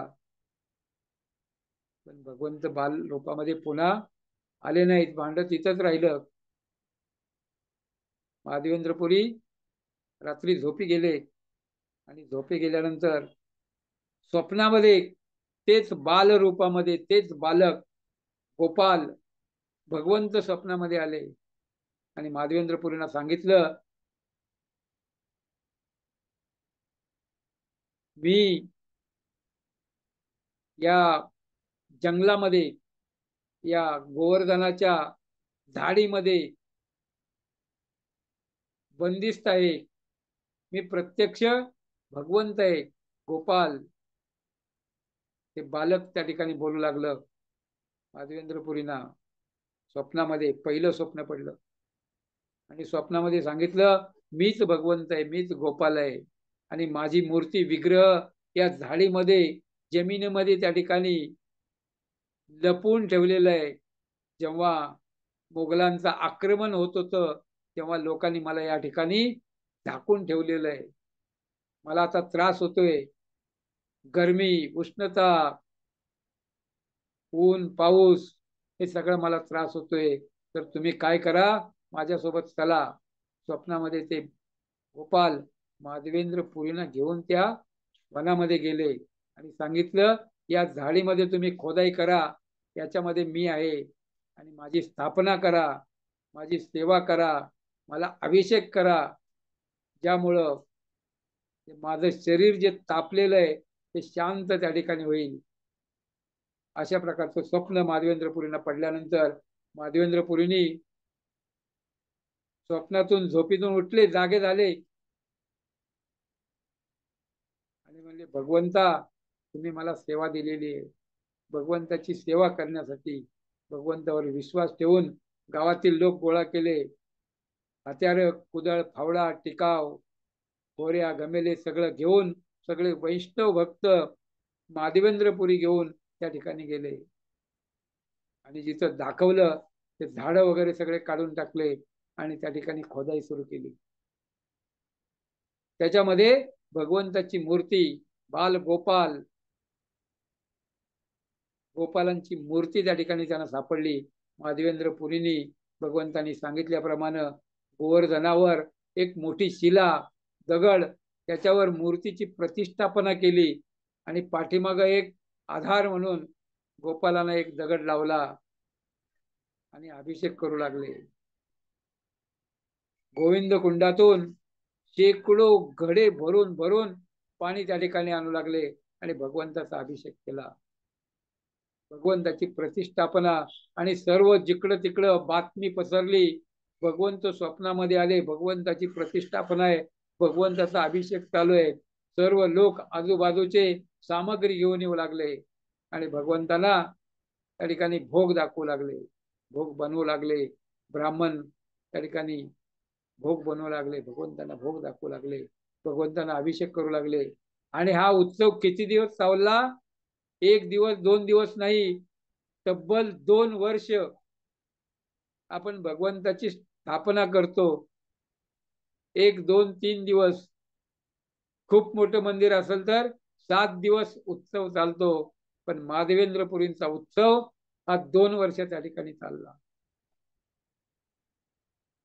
पण भगवंत बाल रूपामध्ये पुन्हा आले नाहीत, भांड तिथंच राहिलं. माधवेंद्र पुरी रात्री झोपी गेले. आणि झोपी गेल्यानंतर स्वप्नामध्ये तेच बाल रूपामध्ये तेच बालक गोपाल भगवंत स्वप्नामध्ये आले. आणि माधवेंद्र पुरींना सांगितलं, मी या जंगलामध्ये, या गोवर्धनाच्या झाडीमध्ये बंदिस्त आहे. मी प्रत्यक्ष भगवंत आहे, गोपाल. ते बालक त्या ठिकाणी बोलू लागलं माधवेंद्रपुरींना. स्वप्नामध्ये पहिलं स्वप्न पडलं आणि स्वप्नामध्ये सांगितलं, मीच भगवंत आहे, मीच गोपाल आहे आणि माझी मूर्ती विग्रह या झाडीमध्ये, जमिनीमध्ये त्या ठिकाणी लपवून ठेवलेलं आहे. जेव्हा मोगलांचं आक्रमण होत होतं तेव्हा लोकांनी मला या ठिकाणी झाकून ठेवलेलं आहे. मला आता त्रास होतोय, गरमी, उष्णता, ऊन, पाऊस, हे सगळं मला त्रास होतोय. तर तुम्ही काय करा, माझ्यासोबत चला. स्वप्नामध्ये ते गोपाल माधवेंद्र पुरीला घेऊन त्या वनामध्ये गेले आणि सांगितलं, या झाडीमध्ये तुम्ही खोदाई करा, याच्यामध्ये मी आहे आणि माझी स्थापना करा, माझी सेवा करा, मला अभिषेक करा, ज्यामुळं माझं शरीर जे तापलेलं आहे ते शांत त्या ठिकाणी होईल. अशा प्रकारचं स्वप्न माधवेंद्रपुरींना पडल्यानंतर माधवेंद्रपुरींनी स्वप्नातून, झोपीतून उठले, जागे झाले आणि म्हणले, भगवंता, तुम्ही मला सेवा दिलेली आहे. भगवंताची सेवा करण्यासाठी भगवंतावर विश्वास ठेवून गावातील लोक गोळा केले. हत्यार, कुदळ, फावडा, टिकाव, होऱ्या, गमेले सगळं घेऊन सगळे वैष्णव भक्त माधवेंद्रपुरी घेऊन त्या ठिकाणी गेले आणि जिथं दाखवलं ते झाडं वगैरे सगळे काढून टाकले आणि त्या ठिकाणी खोदाई सुरू केली. त्याच्यामध्ये भगवंताची मूर्ती, बाल गोपाल, गोपालांची मूर्ती त्या ठिकाणी त्यांना सापडली. माधवेंद्र पुरींनी भगवंतांनी सांगितल्याप्रमाणे गोवर्धनावर एक मोठी शिला, दगड, त्याच्यावर मूर्तीची प्रतिष्ठापना केली आणि पाठीमागं एक आधार म्हणून गोपालांना एक दगड लावला आणि अभिषेक करू लागले. गोविंद कुंडातून शेकडो घडे भरून भरून पाणी त्या ठिकाणी आणू लागले आणि भगवंताचा अभिषेक केला. भगवंताची प्रतिष्ठापना आणि सर्व जिकडं तिकडं बातमी पसरली, भगवंत स्वप्नामध्ये आले, भगवंताची प्रतिष्ठापना आहे, भगवंताचा अभिषेक चालू आहे. सर्व लोक आजूबाजूचे सामग्री घेऊन येऊ लागले आणि भगवंताला त्या ठिकाणी भोग दाखवू लागले, भोग बनवू लागले. ब्राह्मण त्या ठिकाणी भोग बनवू लागले, भगवंतांना भोग दाखवू लागले, भगवंतांना अभिषेक करू लागले. आणि हा उत्सव किती दिवस चालला? एक दिवस, दोन दिवस नाही, तब्बल 2 वर्ष आपण भगवंताची स्थापना करतो. 1, 2, 3 दिवस, खूप मोठं मंदिर असेल तर 7 दिवस उत्सव चालतो. पण माधवेंद्रपुरींचा उत्सव हा 2 वर्ष त्या ठिकाणी चालला.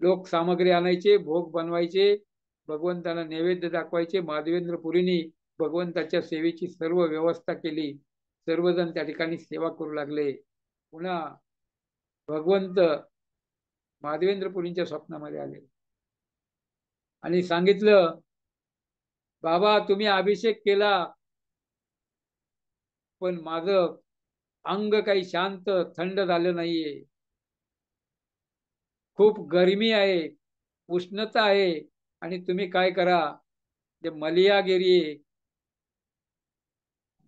लोक सामग्री आणायचे, भोग बनवायचे, भगवंतांना नैवेद्य दाखवायचे. माधवेंद्रपुरींनी भगवंताच्या सेवेची सर्व व्यवस्था केली. सर्वजण त्या ठिकाणी सेवा करू लागले. पुन्हा भगवंत माधवेंद्रपुरींच्या स्वप्नामध्ये आले आणि सांगितलं, बाबा, तुम्ही अभिषेक केला पण माझं अंग काही शांत, थंड झालं नाहीये. खूप गरमी आहे, उष्णता आहे आणि तुम्ही काय करा, जे मलियागिरी,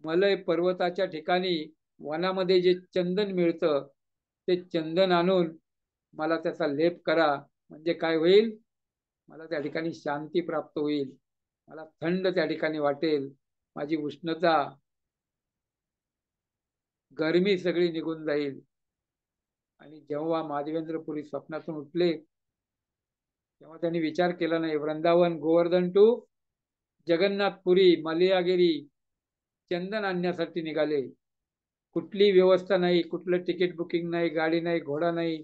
मलय पर्वताच्या ठिकाणी वनामध्ये जे चंदन मिळतं ते चंदन आणून मला त्याचा लेप करा. म्हणजे काय होईल, मला त्या ठिकाणी शांती प्राप्त होईल, मला थंड त्या ठिकाणी वाटेल, माझी उष्णता, गरमी सगळी निघून जाईल. आणि जेव्हा माधवेंद्रपुरी स्वप्नातून उठले तेव्हा त्यांनी विचार केला नाही. वृंदावन, गोवर्धन टू जगन्नाथपुरी, मलियागिरी चंदन आणण्यासाठी निघाले. कुठली व्यवस्था नाही, कुठलं तिकीट बुकिंग नाही, गाडी नाही, घोडा नाही,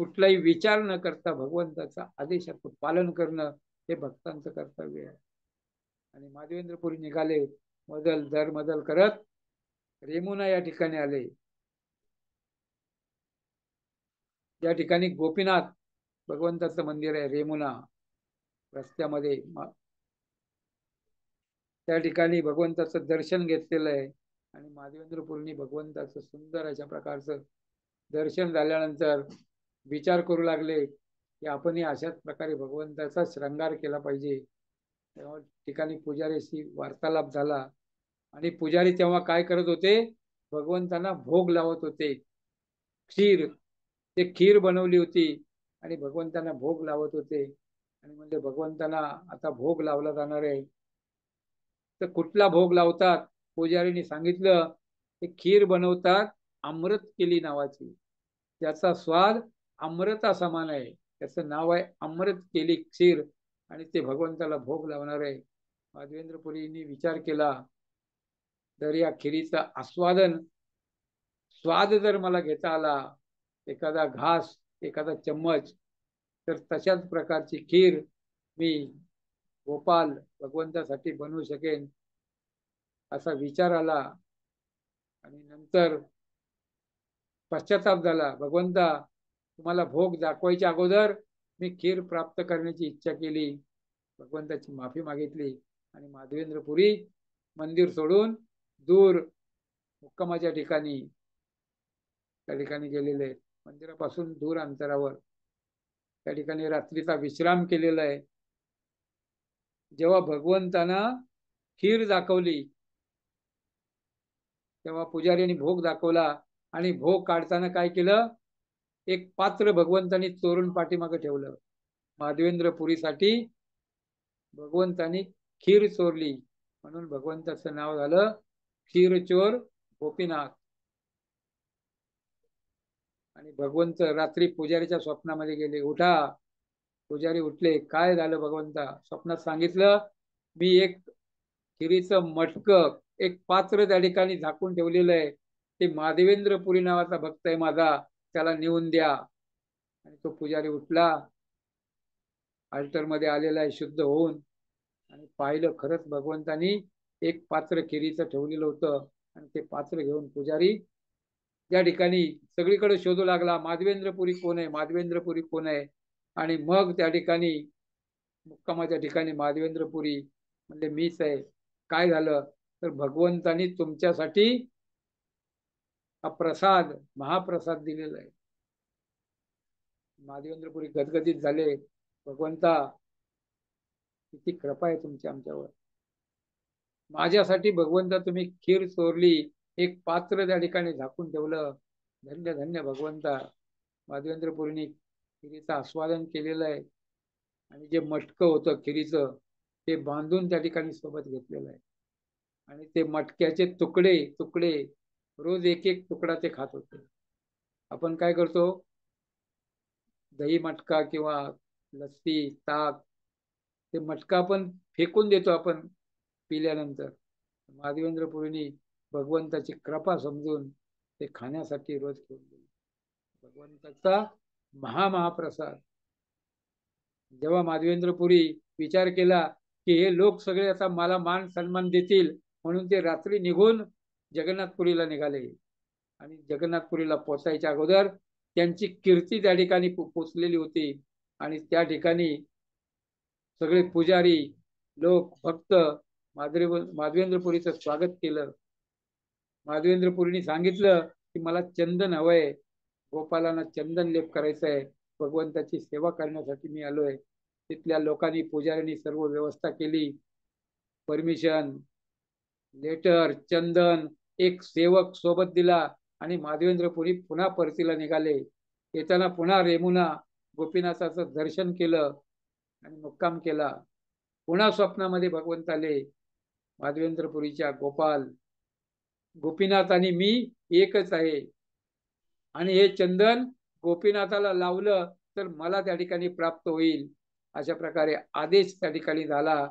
कुठलाही विचार न करता भगवंताचा आदेशाचं पालन करणं हे भक्तांचं कर्तव्य आहे. आणि माधवेंद्रपुरी निघाले, मदल दर मदल करत रेमुना या ठिकाणी आले. या ठिकाणी गोपीनाथ भगवंताचं मंदिर आहे. रेमुना रस्त्यामध्ये त्या ठिकाणी भगवंताचं दर्शन घेतलेलं आहे आणि माधवेंद्रपुरीने भगवंताचं सुंदर अशा प्रकारचं दर्शन झाल्यानंतर विचार करू लागले की आपणही अशाच प्रकारे भगवंताचा श्रंगार केला पाहिजे. तेव्हा ठिकाणी पुजारीशी वार्तालाप झाला आणि पुजारी तेव्हा काय करत होते, भगवंतांना भोग लावत होते. खीर, ते खीर बनवली होती आणि भगवंतांना भोग लावत होते. आणि म्हणजे भगवंतांना आता भोग लावला जाणार आहे. तर कुठला भोग लावतात, पुजारीने सांगितलं ते खीर बनवतात अमृत केली नावाची. त्याचा स्वाद अमृता समान आहे. त्याचं नाव आहे अमृत केली खीर आणि ते भगवंताला भोग लावणार आहे. माधवेंद्रपुरींनी विचार केला, तर या खिरीचा आस्वादन स्वाद जर मला घेता आला, एखादा घास, एखादा चम्मच, तर तशाच प्रकारची खीर मी गोपाल भगवंतासाठी बनवू शकेन असा विचार आला. आणि नंतर पश्चाताप झाला, भगवंता तुम्हाला भोग दाखवायच्या अगोदर मी खीर प्राप्त करण्याची इच्छा केली. भगवंताची माफी मागितली आणि माधवेंद्रपुरी मंदिर सोडून दूर मुक्कामाच्या ठिकाणी त्या ठिकाणी गेलेले आहेत. मंदिरापासून दूर अंतरावर त्या ठिकाणी रात्रीचा विश्राम केलेला आहे. जेव्हा भगवंतांना खीर दाखवली तेव्हा पुजाऱ्यांनी भोग दाखवला आणि भोग काढताना काय केलं, एक पात्र भगवंतांनी चोरून पाठीमागे ठेवलं. माधवेंद्रपुरीसाठी भगवंतांनी खीर चोरली म्हणून भगवंताचं नाव झालं खीरचोर गोपीनाथ. आणि भगवंत रात्री पुजारीच्या स्वप्नामध्ये गेले. उठा. पुजारी उठले. काय झालं भगवंता? स्वप्नात सांगितलं, मी एक खिरीचं मटक, एक पात्र त्या ठिकाणी झाकून ठेवलेलं आहे. ते माधवेंद्रपुरी नावाचा भक्त आहे माझा, त्याला नेऊन द्या. आणि तो पुजारी उठला, अल्टर मध्ये आलेला आहे शुद्ध होऊन, आणि पाहिलं खरंच भगवंतानी एक पात्र खिरीचं ठेवलेलं होतं. आणि ते पात्र घेऊन पुजारी त्या ठिकाणी सगळीकडे शोधू लागला, माधवेंद्रपुरी कोण आहे, माधवेंद्रपुरी कोण आहे. आणि मग त्या ठिकाणी मुक्कामाच्या ठिकाणी माधवेंद्रपुरी म्हणजे मीच आहे. काय झालं तर भगवंतानी तुमच्यासाठी हा प्रसाद, महाप्रसाद दिलेला आहे. माधवेंद्रपुरी गदगदित झाले, भगवंता किती कृपा आहे तुमची आमच्यावर. माझ्यासाठी भगवंता तुम्ही खीर चोरली, एक पात्र त्या ठिकाणी झाकून ठेवलं. धन्य धन्य भगवंता. माधवेंद्रपुरीने खिरीचं आस्वादन केलेलं आहे आणि जे मटकं होतं खिरीचं ते बांधून त्या ठिकाणी सोबत घेतलेलं आहे. आणि ते मटक्याचे तुकडे तुकडे रोज एक एक तुकडा ते खात होते. आपण काय करतो, दही मटका किंवा लस्सी, ताक, ते मटका आपण फेकून देतो आपण पिल्यानंतर. माधवेंद्रपुरींनी भगवंताची कृपा समजून ते खाण्यासाठी रोज घेऊन गेले. भगवंताचा महाप्रसाद. जेव्हा माधवेंद्रपुरी विचार केला की हे लोक सगळे आता मला मान सन्मान देतील, म्हणून ते रात्री निघून जगन्नाथपुरीला निघाले. आणि जगन्नाथपुरीला पोचायच्या अगोदर त्यांची कीर्ती त्या ठिकाणी पोचलेली होती. आणि त्या ठिकाणी सगळे पुजारी, लोक, भक्त माधवेंद्रपुरीचं स्वागत केलं. माधवेंद्रपुरीने सांगितलं की मला चंदन हवंय, गोपालांना चंदन लेप करायचं आहे, भगवंताची सेवा करण्यासाठी मी आलोय. तिथल्या लोकांनी, पुजाऱ्यांनी सर्व व्यवस्था केली. परमिशन, लेटर, चंदन, एक सेवक सोबत दिला आणि माधवेंद्रपुरी पुन्हा परतीला निघाले. येताना पुन्हा रेमुना गोपीनाथाचं दर्शन केलं आणि मुक्काम केला. पुन्हा स्वप्नामध्ये भगवंत आले, माधवेंद्रपुरीच्या गोपाल, गोपीनाथ आणि मी एकच आहे. आणि हे चंदन गोपीनाथाला लावलं तर मला त्या ठिकाणी प्राप्त होईल. अशा प्रकारे आदेश त्या ठिकाणी झाला.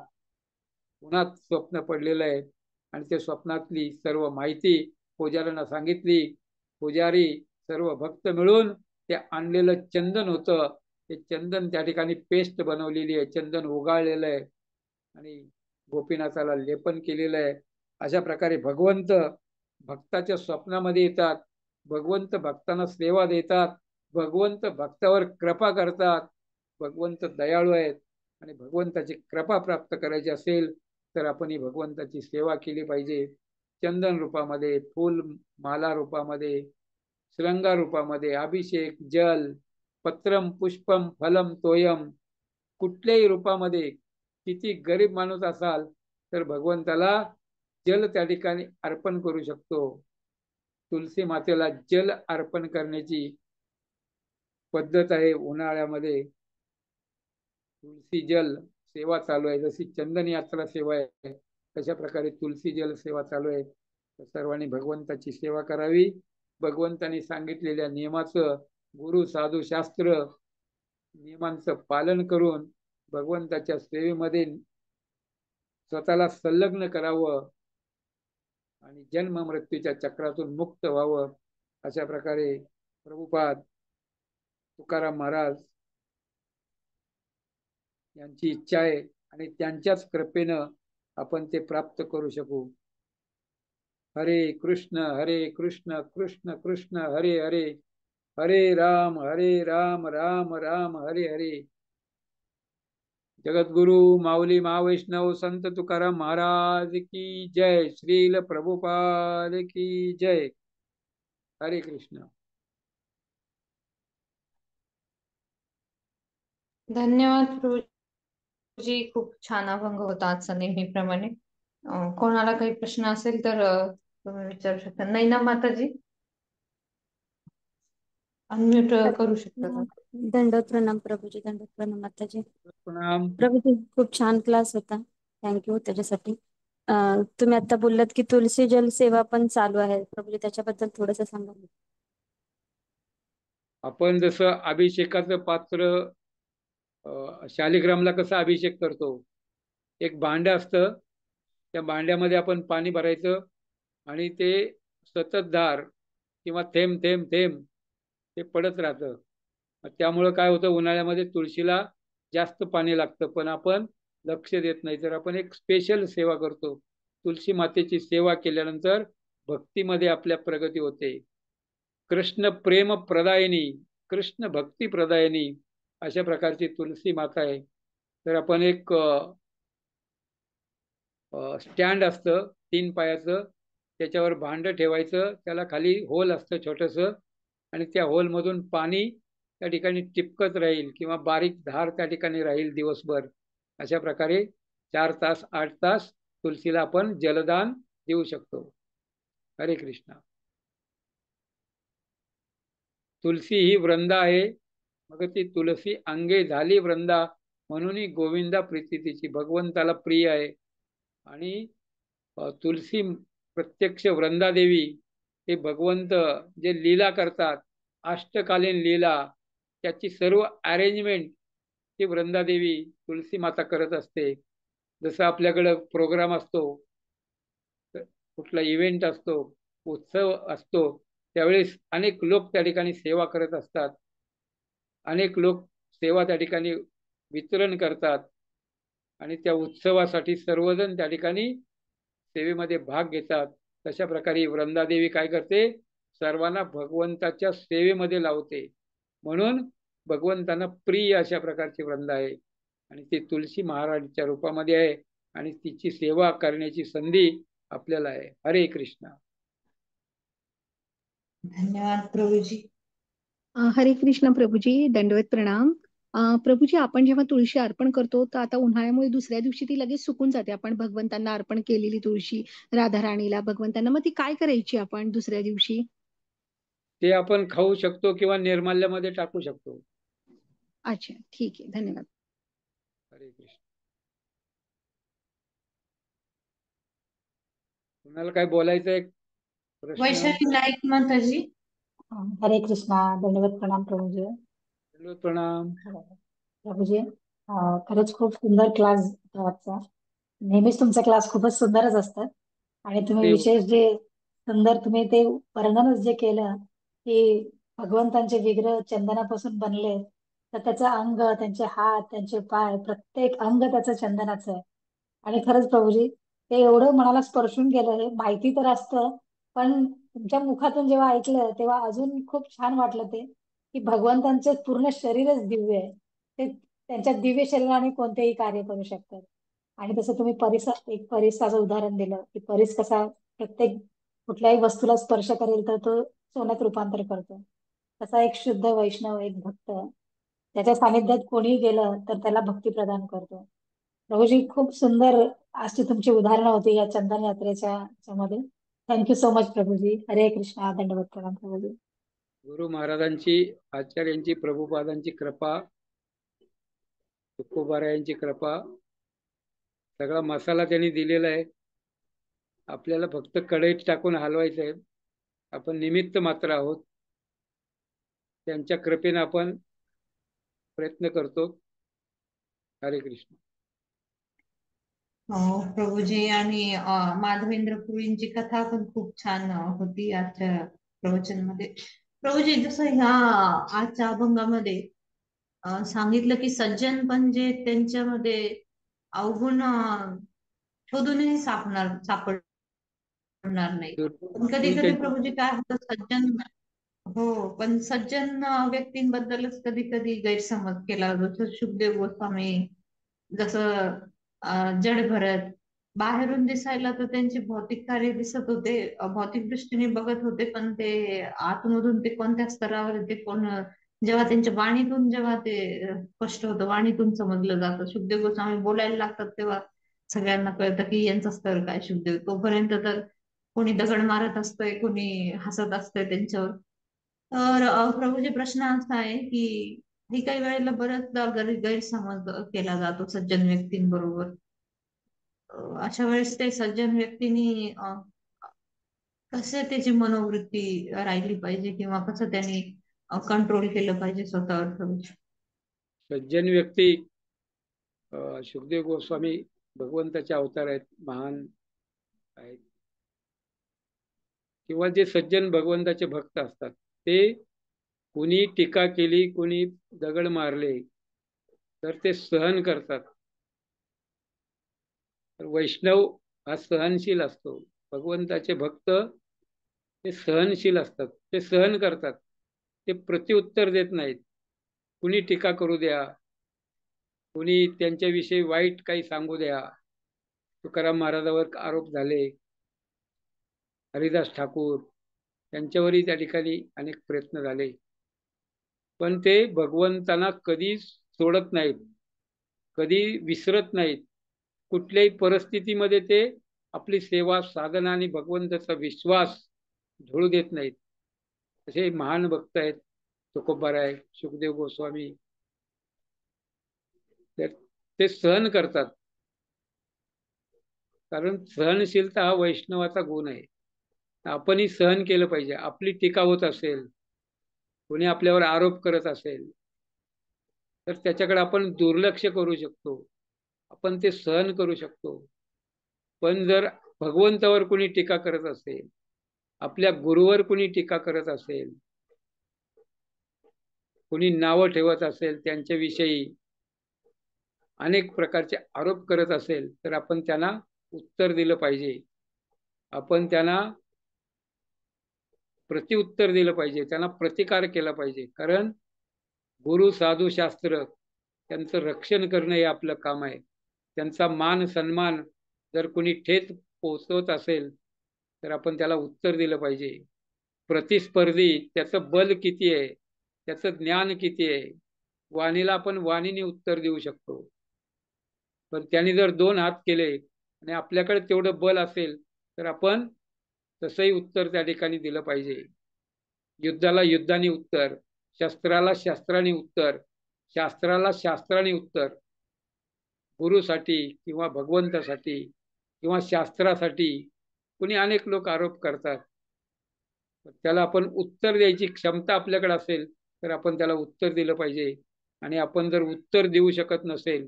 पुन्हा स्वप्न पडलेलं आहे आणि ते स्वप्नातली सर्व माहिती पुजाऱ्यांना सांगितली. पुजारी, सर्व भक्त मिळून ते आणलेलं चंदन होतं, ते चंदन त्या ठिकाणी पेस्ट बनवलेली आहे, चंदन उगाळलेलं आहे आणि गोपीनाथाला लेपन केलेलं आहे. अशा प्रकारे भगवंत भक्ताच्या स्वप्नामध्ये येतात, भगवंत भक्तांना सेवा देतात, भगवंत भक्तावर कृपा करतात. भगवंत दयाळू आहेत आणि भगवंताची कृपा प्राप्त करायची असेल तर आपण ही भगवंताची सेवा केली पाहिजे. चंदन रूपामध्ये, फूल माला रूपामध्ये, श्रृंगार रूपामध्ये, अभिषेक, जल, पत्रम पुष्पम फलम तोयम, कुठल्याही रूपामध्ये. किती गरीब माणूस असाल तर भगवंताला जल त्या ठिकाणी अर्पण करू शकतो. तुलसी मातेला जल अर्पण करण्याची पद्धत आहे. उन्हाळ्यामध्ये तुलसी जल सेवा चालू आहे. जशी चंदन यात्रा सेवा आहे तशा प्रकारे तुलसी जल सेवा चालू आहे. तर सर्वांनी भगवंताची सेवा करावी. भगवंतांनी सांगितलेल्या नियमाचं, गुरु साधू शास्त्र नियमांचं पालन करून भगवंताच्या सेवेमध्ये स्वतःला संलग्न करावं आणि जन्म मृत्यूच्या चक्रातून मुक्त व्हावं. अशा प्रकारे प्रभुपाद तुकाराम महाराज यांची इच्छा आहे आणि त्यांच्याच कृपेनं आपण ते प्राप्त करू शकू. हरे कृष्ण कृष्ण कृष्ण हरे हरे, हरे राम राम राम हरे हरे. जगद्गुरु माऊली महावैष्णव संत तुकाराम महाराज की जय. श्रील प्रभुपाद की जय. हरे कृष्ण. धन्यवाद प्रभूजी, खूप छान अभंग होता आजचा नेहमीप्रमाणे. कोणाला काही प्रश्न असेल तर तुम्ही विचारू शकता. नैना माताजी अनम्यूट करू शकता. दंडोत प्रणाम प्रभूजी, दंडोत प्रणाम माताजी. प्रणाम. प्रभूजी खूप छान क्लास होता, थँक्यू त्याच्यासाठी. तुम्ही आता बोललात की तुलसी जल सेवा पण चालू आहे प्रभूजी, त्याच्याबद्दल थोडस सांगा. आपण जसं अभिषेकाचं पात्र शालिग्रामला कसा अभिषेक करतो, एक भांड असतं, त्या भांड्यामध्ये आपण पाणी भरायचं आणि ते सततधार किंवा थेंब थेंब थेंब ते पडत राहतं. त्यामुळं काय होतं, उन्हाळ्यामध्ये तुळशीला जास्त पाणी लागतं पण आपण लक्ष देत नाही. तर आपण एक स्पेशल सेवा करतो. तुलसी मातेची सेवा केल्यानंतर भक्तीमध्ये आपल्या प्रगती होते. कृष्ण प्रेम प्रदायिनी, कृष्ण भक्ती प्रदायिनी अशा प्रकारची तुलसी माता आहे. तर आपण एक स्टँड असतं 3 पायाचं, त्याच्यावर भांड ठेवायचं, त्याला खाली होल असतं छोटंसं आणि त्या होलमधून पाणी त्या ठिकाणी टिपकत राहील किंवा बारीक धार त्या ठिकाणी राहील दिवसभर. अशा प्रकारे 4 तास 8 तास तुलसीला आपण जलदान देऊ शकतो. हरे कृष्ण. तुलसी ही वृंदा आहे, मग ती तुलसी अंगे झाली वृंदा, म्हणून गोविंदा प्रीती तिची. भगवंताला प्रिय आहे आणि तुलसी प्रत्यक्ष वृंदादेवी हे भगवंत जे लीला करतात, अष्टकालीन लीला, त्याची सर्व अरेंजमेंट ही वृंदादेवी तुलसी माता करत असते. जसं आपल्याकडं प्रोग्राम असतो, कुठला इव्हेंट असतो, उत्सव असतो, त्यावेळेस अनेक लोक त्या ठिकाणी सेवा करत असतात. अनेक लोक सेवा त्या ठिकाणी वितरण करतात आणि त्या उत्सवासाठी सर्वजण त्या ठिकाणी सेवेमध्ये भाग घेतात. तशा प्रकारे वृंदादेवी काय करते, सर्वांना भगवंताच्या सेवेमध्ये लावते. म्हणून भगवंतांना प्रिय अशा प्रकारची वृंदा आहे आणि ती तुलसी महाराजच्या रूपामध्ये आहे आणि तिची सेवा करण्याची संधी आपल्याला आहे. हरे कृष्ण. धन्यवाद प्रभूजी. हरे कृष्ण प्रभूजी, दंडवत प्रणाम. प्रभूजी, आपण जेव्हा तुळशी अर्पण करतो तर आता उन्हाळ्यामुळे दुसऱ्या दिवशी ती लगेच सुकून जाते. आपण भगवंतांना अर्पण केलेली तुळशी, राधा राणीला, भगवंतांना, मग ती काय करायची आपण दुसऱ्या दिवशी? ते आपण खाऊ शकतो किंवा निर्माल्यामध्ये टाकू शकतो. अच्छा, ठीक आहे, धन्यवाद. हरे कृष्ण. तुम्हाला काय बोलायचं आहे? प्रश्न? वैशाली नाईक माताजी. हरे कृष्णा, दंडवत प्रणाम प्रभूजी. दंडवत प्रणाम. प्रभूजी, खरंच खूप सुंदर क्लास आजचा. नेहमीच तुमचा क्लास खूपच सुंदरच असतात आणि तुम्ही विशेष जे सुंदर तुम्ही ते वर्णनच जे केलं की भगवंतांचे विग्रह चंदनापासून बनले, तर त्याचं अंग, त्यांचे हात, त्यांचे पाय, प्रत्येक अंग त्याचं चंदनाचं आहे. आणि खरंच प्रभूजी, ते एवढं मनाला स्पर्शून गेलं. हे माहिती तर असतं, पण तुमच्या मुखातून जेव्हा ऐकलं तेव्हा अजून खूप छान वाटलं ते, की भगवंतांचे पूर्ण शरीरच दिव्य आहे. ते त्यांच्या दिव्य शरीराने कोणतेही कार्य करू शकतात. आणि तसं तुम्ही एक परिसाचं उदाहरण दिलं की परिस कसा प्रत्येक कुठल्याही वस्तूला स्पर्श करेल तर तो सोन्यात रूपांतर करतो. तसा एक शुद्ध वैष्णव, एक भक्त त्याच्या सानिध्यात कोणी गेलं तर त्याला भक्ती प्रदान करतो. प्रभूजी, खूप सुंदर आजची तुमची उदाहरणं होती या चंदन यात्रेच्या ह्याच्यामध्ये. Thank you so much Prabhuji. हरे कृष्णा. दंडवत प्रणाम प्रभूजी. गुरु महाराजांची, आचार्यांची, प्रभुपादांची कृपा, तुकोबारायांची कृपा, सगळा मसाला त्यांनी दिलेला आहे. आपल्याला फक्त कढईत टाकून हलवायचं आहे. आपण निमित्त मात्र आहोत. त्यांच्या कृपेने आपण प्रयत्न करतो. हरे कृष्ण. हो प्रभूजी, आणि माधवेंद्र पुरींची कथा पण खूप छान होती आजच्या प्रवचनमध्ये. प्रभूजी, जसं ह्या आजच्या अभंगामध्ये सांगितलं की सज्जन पण जे त्यांच्यामध्ये अवगुण शोधूनही सापडणार नाही. पण कधी दुर्गुण कधी त्यांच्या प्रभूजी काय होतं, सज्जन, हो, पण सज्जन व्यक्तींबद्दलच कधी कधी गैरसमज केला जातो. जसं शुकदेव गोस्वामी, जसं जड भरत, बाहेरून दिसायला तर त्यांचे भौतिक कार्य दिसत होते, भौतिक दृष्टीने बघत होते, पण ते आतमधून ते कोणत्या स्तरावर ते कोण, जेव्हा त्यांच्या वाणीतून जेव्हा ते स्पष्ट होतं, वाणीतून समजलं जातं. शुकदेव गोस्वामी बोलायला लागतात तेव्हा सगळ्यांना कळतं की यांचा स्तर काय. शुकदेव तोपर्यंत तर कोणी दगड मारत असतंय, कोणी हसत असतंय त्यांच्यावर. तर प्रभूजी, प्रश्न असा आहे की ही काही वेळेला बऱ्याचदा गैरसमज केला जातो सज्जन व्यक्तींबरोबर. अशा वेळेस ते सज्जन व्यक्तींनी कसं त्याची मनोवृत्ती राहिली पाहिजे, किंवा कसं त्यांनी कंट्रोल केलं पाहिजे स्वतःवर प्रभूजी? सज्जन व्यक्ती, शुकदेव गोस्वामी भगवंताचे अवतार आहेत, महान आहेत. किंवा जे सज्जन भगवंताचे भक्त असतात, ते कुणी टीका केली, कुणी दगड मारले, तर ते सहन करतात. तर वैष्णव हा सहनशील असतो. भगवंताचे भक्त ते सहनशील असतात, ते सहन करतात, ते प्रत्युत्तर देत नाहीत. कुणी टीका करू द्या, कुणी त्यांच्याविषयी वाईट काही सांगू द्या. तुकाराम महाराजावर आरोप झाले, हरिदास ठाकूर त्यांच्यावरही त्या ठिकाणी अनेक प्रयत्न झाले, पण ते भगवंतांना कधी सोडत नाहीत, कधी विसरत नाहीत. कुठल्याही परिस्थितीमध्ये ते आपली सेवा, साधना आणि भगवंताचा विश्वास ढळू देत नाहीत. असे महान भक्त आहेत तुकोबाराय, शुकदेव गोस्वामी. तर ते सहन करतात, कारण सहनशीलता हा वैष्णवाचा गुण आहे. आपणही सहन केलं पाहिजे. आपली टीका होत असेल, कोणी आपल्यावर आरोप करत असेल, तर त्याच्याकडे आपण दुर्लक्ष करू शकतो, आपण ते सहन करू शकतो. पण जर भगवंतावर कोणी टीका करत असेल, आपल्या गुरुवर कोणी टीका करत असेल, कोणी नावं ठेवत असेल, त्यांच्याविषयी अनेक प्रकारचे आरोप करत असेल, तर आपण त्यांना उत्तर दिलं पाहिजे. आपण त्यांना प्रत्युत्तर दिलं पाहिजे, त्यांना प्रतिकार केला पाहिजे. कारण गुरु, साधू, शास्त्र त्यांचं रक्षण करणं हे आपलं काम आहे. त्यांचा मान सन्मान जर कोणी ठेच पोचवत असेल, तर आपण त्याला उत्तर दिलं पाहिजे. प्रतिस्पर्धी, त्याचं बल किती आहे, त्याचं ज्ञान किती आहे, वाणीला आपण वाणीने उत्तर देऊ शकतो. पण त्यांनी जर दोन हात केले आणि आपल्याकडे तेवढं बल असेल, तर आपण तसंही उत्तर त्या ठिकाणी दिलं पाहिजे. युद्धाला युद्धाने उत्तर, शस्त्राला शस्त्राने उत्तर, शास्त्राला शास्त्राने उत्तर. गुरुसाठी किंवा भगवंतासाठी किंवा शास्त्रासाठी कुणी अनेक लोक आरोप करतात, त्याला आपण उत्तर द्यायची क्षमता आपल्याकडे असेल, तर आपण त्याला उत्तर दिलं पाहिजे. आणि आपण जर उत्तर देऊ शकत नसेल,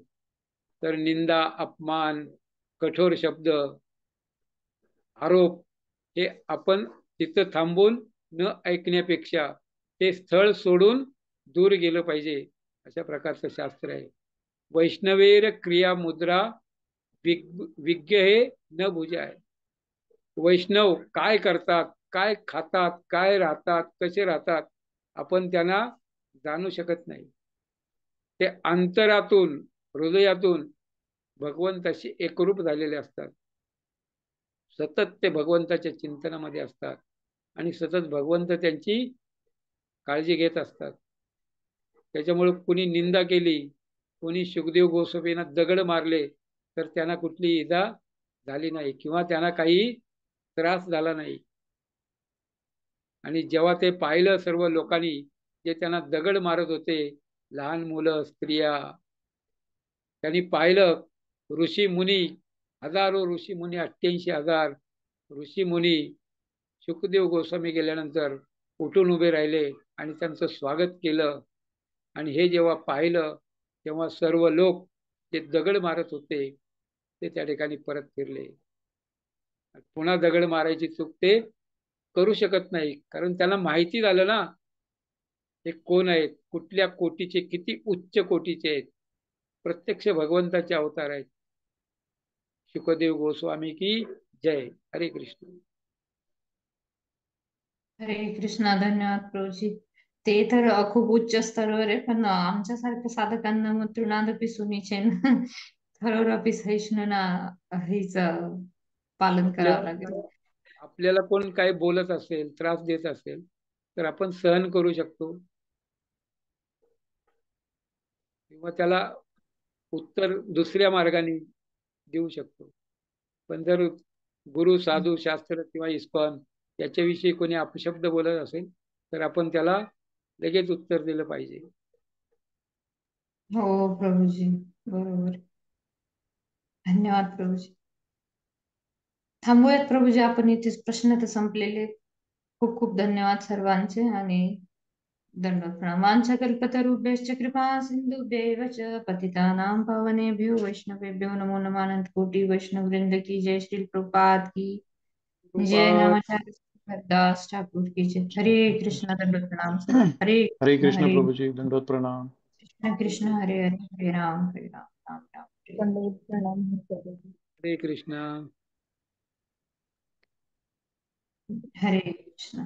तर निंदा, अपमान, कठोर शब्द, आरोप हे आपण तिथं थांबून न ऐकण्यापेक्षा ते स्थळ सोडून दूर गेलं पाहिजे. अशा प्रकारचं शास्त्र आहे. वैष्णवेर क्रिया मुद्रा विज्ञ हे न भुजाय. वैष्णव काय करतात, काय खातात, काय राहतात, कसे राहतात, आपण त्यांना जाणू शकत नाही. ते अंतरातून, हृदयातून भगवंताशी एकरूप झालेले असतात. सतत ते भगवंताच्या चिंतनामध्ये असतात आणि सतत भगवंत त्यांची काळजी घेत असतात. त्याच्यामुळे कुणी निंदा केली, कोणी शुकदेव गोस्वामींना दगड मारले, तर त्यांना कुठली इजा झाली नाही किंवा त्यांना काही त्रास झाला नाही. आणि जेव्हा ते पाहिलं सर्व लोकांनी, जे त्यांना दगड मारत होते, लहान मुलं, स्त्रिया, त्यांनी पाहिलं ऋषी मुनी, हजारो ऋषी मुनी, 88,000 ऋषी मुनी शुकदेव गोस्वामी गेल्यानंतर उठून उभे राहिले आणि त्यांचं स्वागत केलं. आणि हे जेव्हा पाहिलं तेव्हा सर्व लोक जे दगड मारत होते ते त्या ठिकाणी परत फिरले. पुन्हा दगड मारायची चूक ते करू शकत नाही, कारण त्यांना माहिती झालं ना हे कोण आहेत, कुठल्या कोटीचे, किती उच्च कोटीचे आहेत. प्रत्यक्ष भगवंताचे अवतार आहेत. शुकदेव गोस्वामी की जय. हरे कृष्ण. हरे कृष्णा. धन्यवाद प्रभूजी. ते तर खूप उच्च स्तरावर आहे, पण आमच्यासारख्या साधकांना मग तृणादपि सुनिचेन थरोरपि सहिष्णुना हेच पालन करावं लागेल. आपल्याला कोण काही बोलत असेल, त्रास देत असेल, तर आपण सहन करू शकतो किंवा त्याला उत्तर दुसऱ्या मार्गाने देऊ शकतो. पण जर गुरु, साधू, शास्त्र किंवा इस्कॉन याच्याविषयी कोणी अपशब्द बोलत असेल तर आपण त्याला लगेच उत्तर दिलं पाहिजे. हो प्रभूजी, बरोबर. धन्यवाद प्रभूजी. थांबूयात प्रभूजी, आपण इथेच. प्रश्न तर संपलेले. खूप खूप धन्यवाद सर्वांचे आणि दंडवत प्रणाम. वाञ्छकल्पतरुभ्यश्च कृपा सिन्धुभ्यैव च पतितानां पावनेभ्यो वैष्णवेभ्यो नमो नमः. अनंत कोटि वैष्णव वृंद की जय. श्री प्रभुपाद की जय. नमाचार्य दास ठाकुर की जय. हरे कृष्ण. दंडवत प्रणाम सर. हरे हरे कृष्ण. कृष्ण हरे प्रभु जी, दंडवत प्रणाम। कृष्ण कृष्ण हरे हरे, हरे राम हरे राम, राम राम हरे हरे. दंडवत प्रणाम प्रभूजी। हरे कृष्ण. हरे कृष्ण.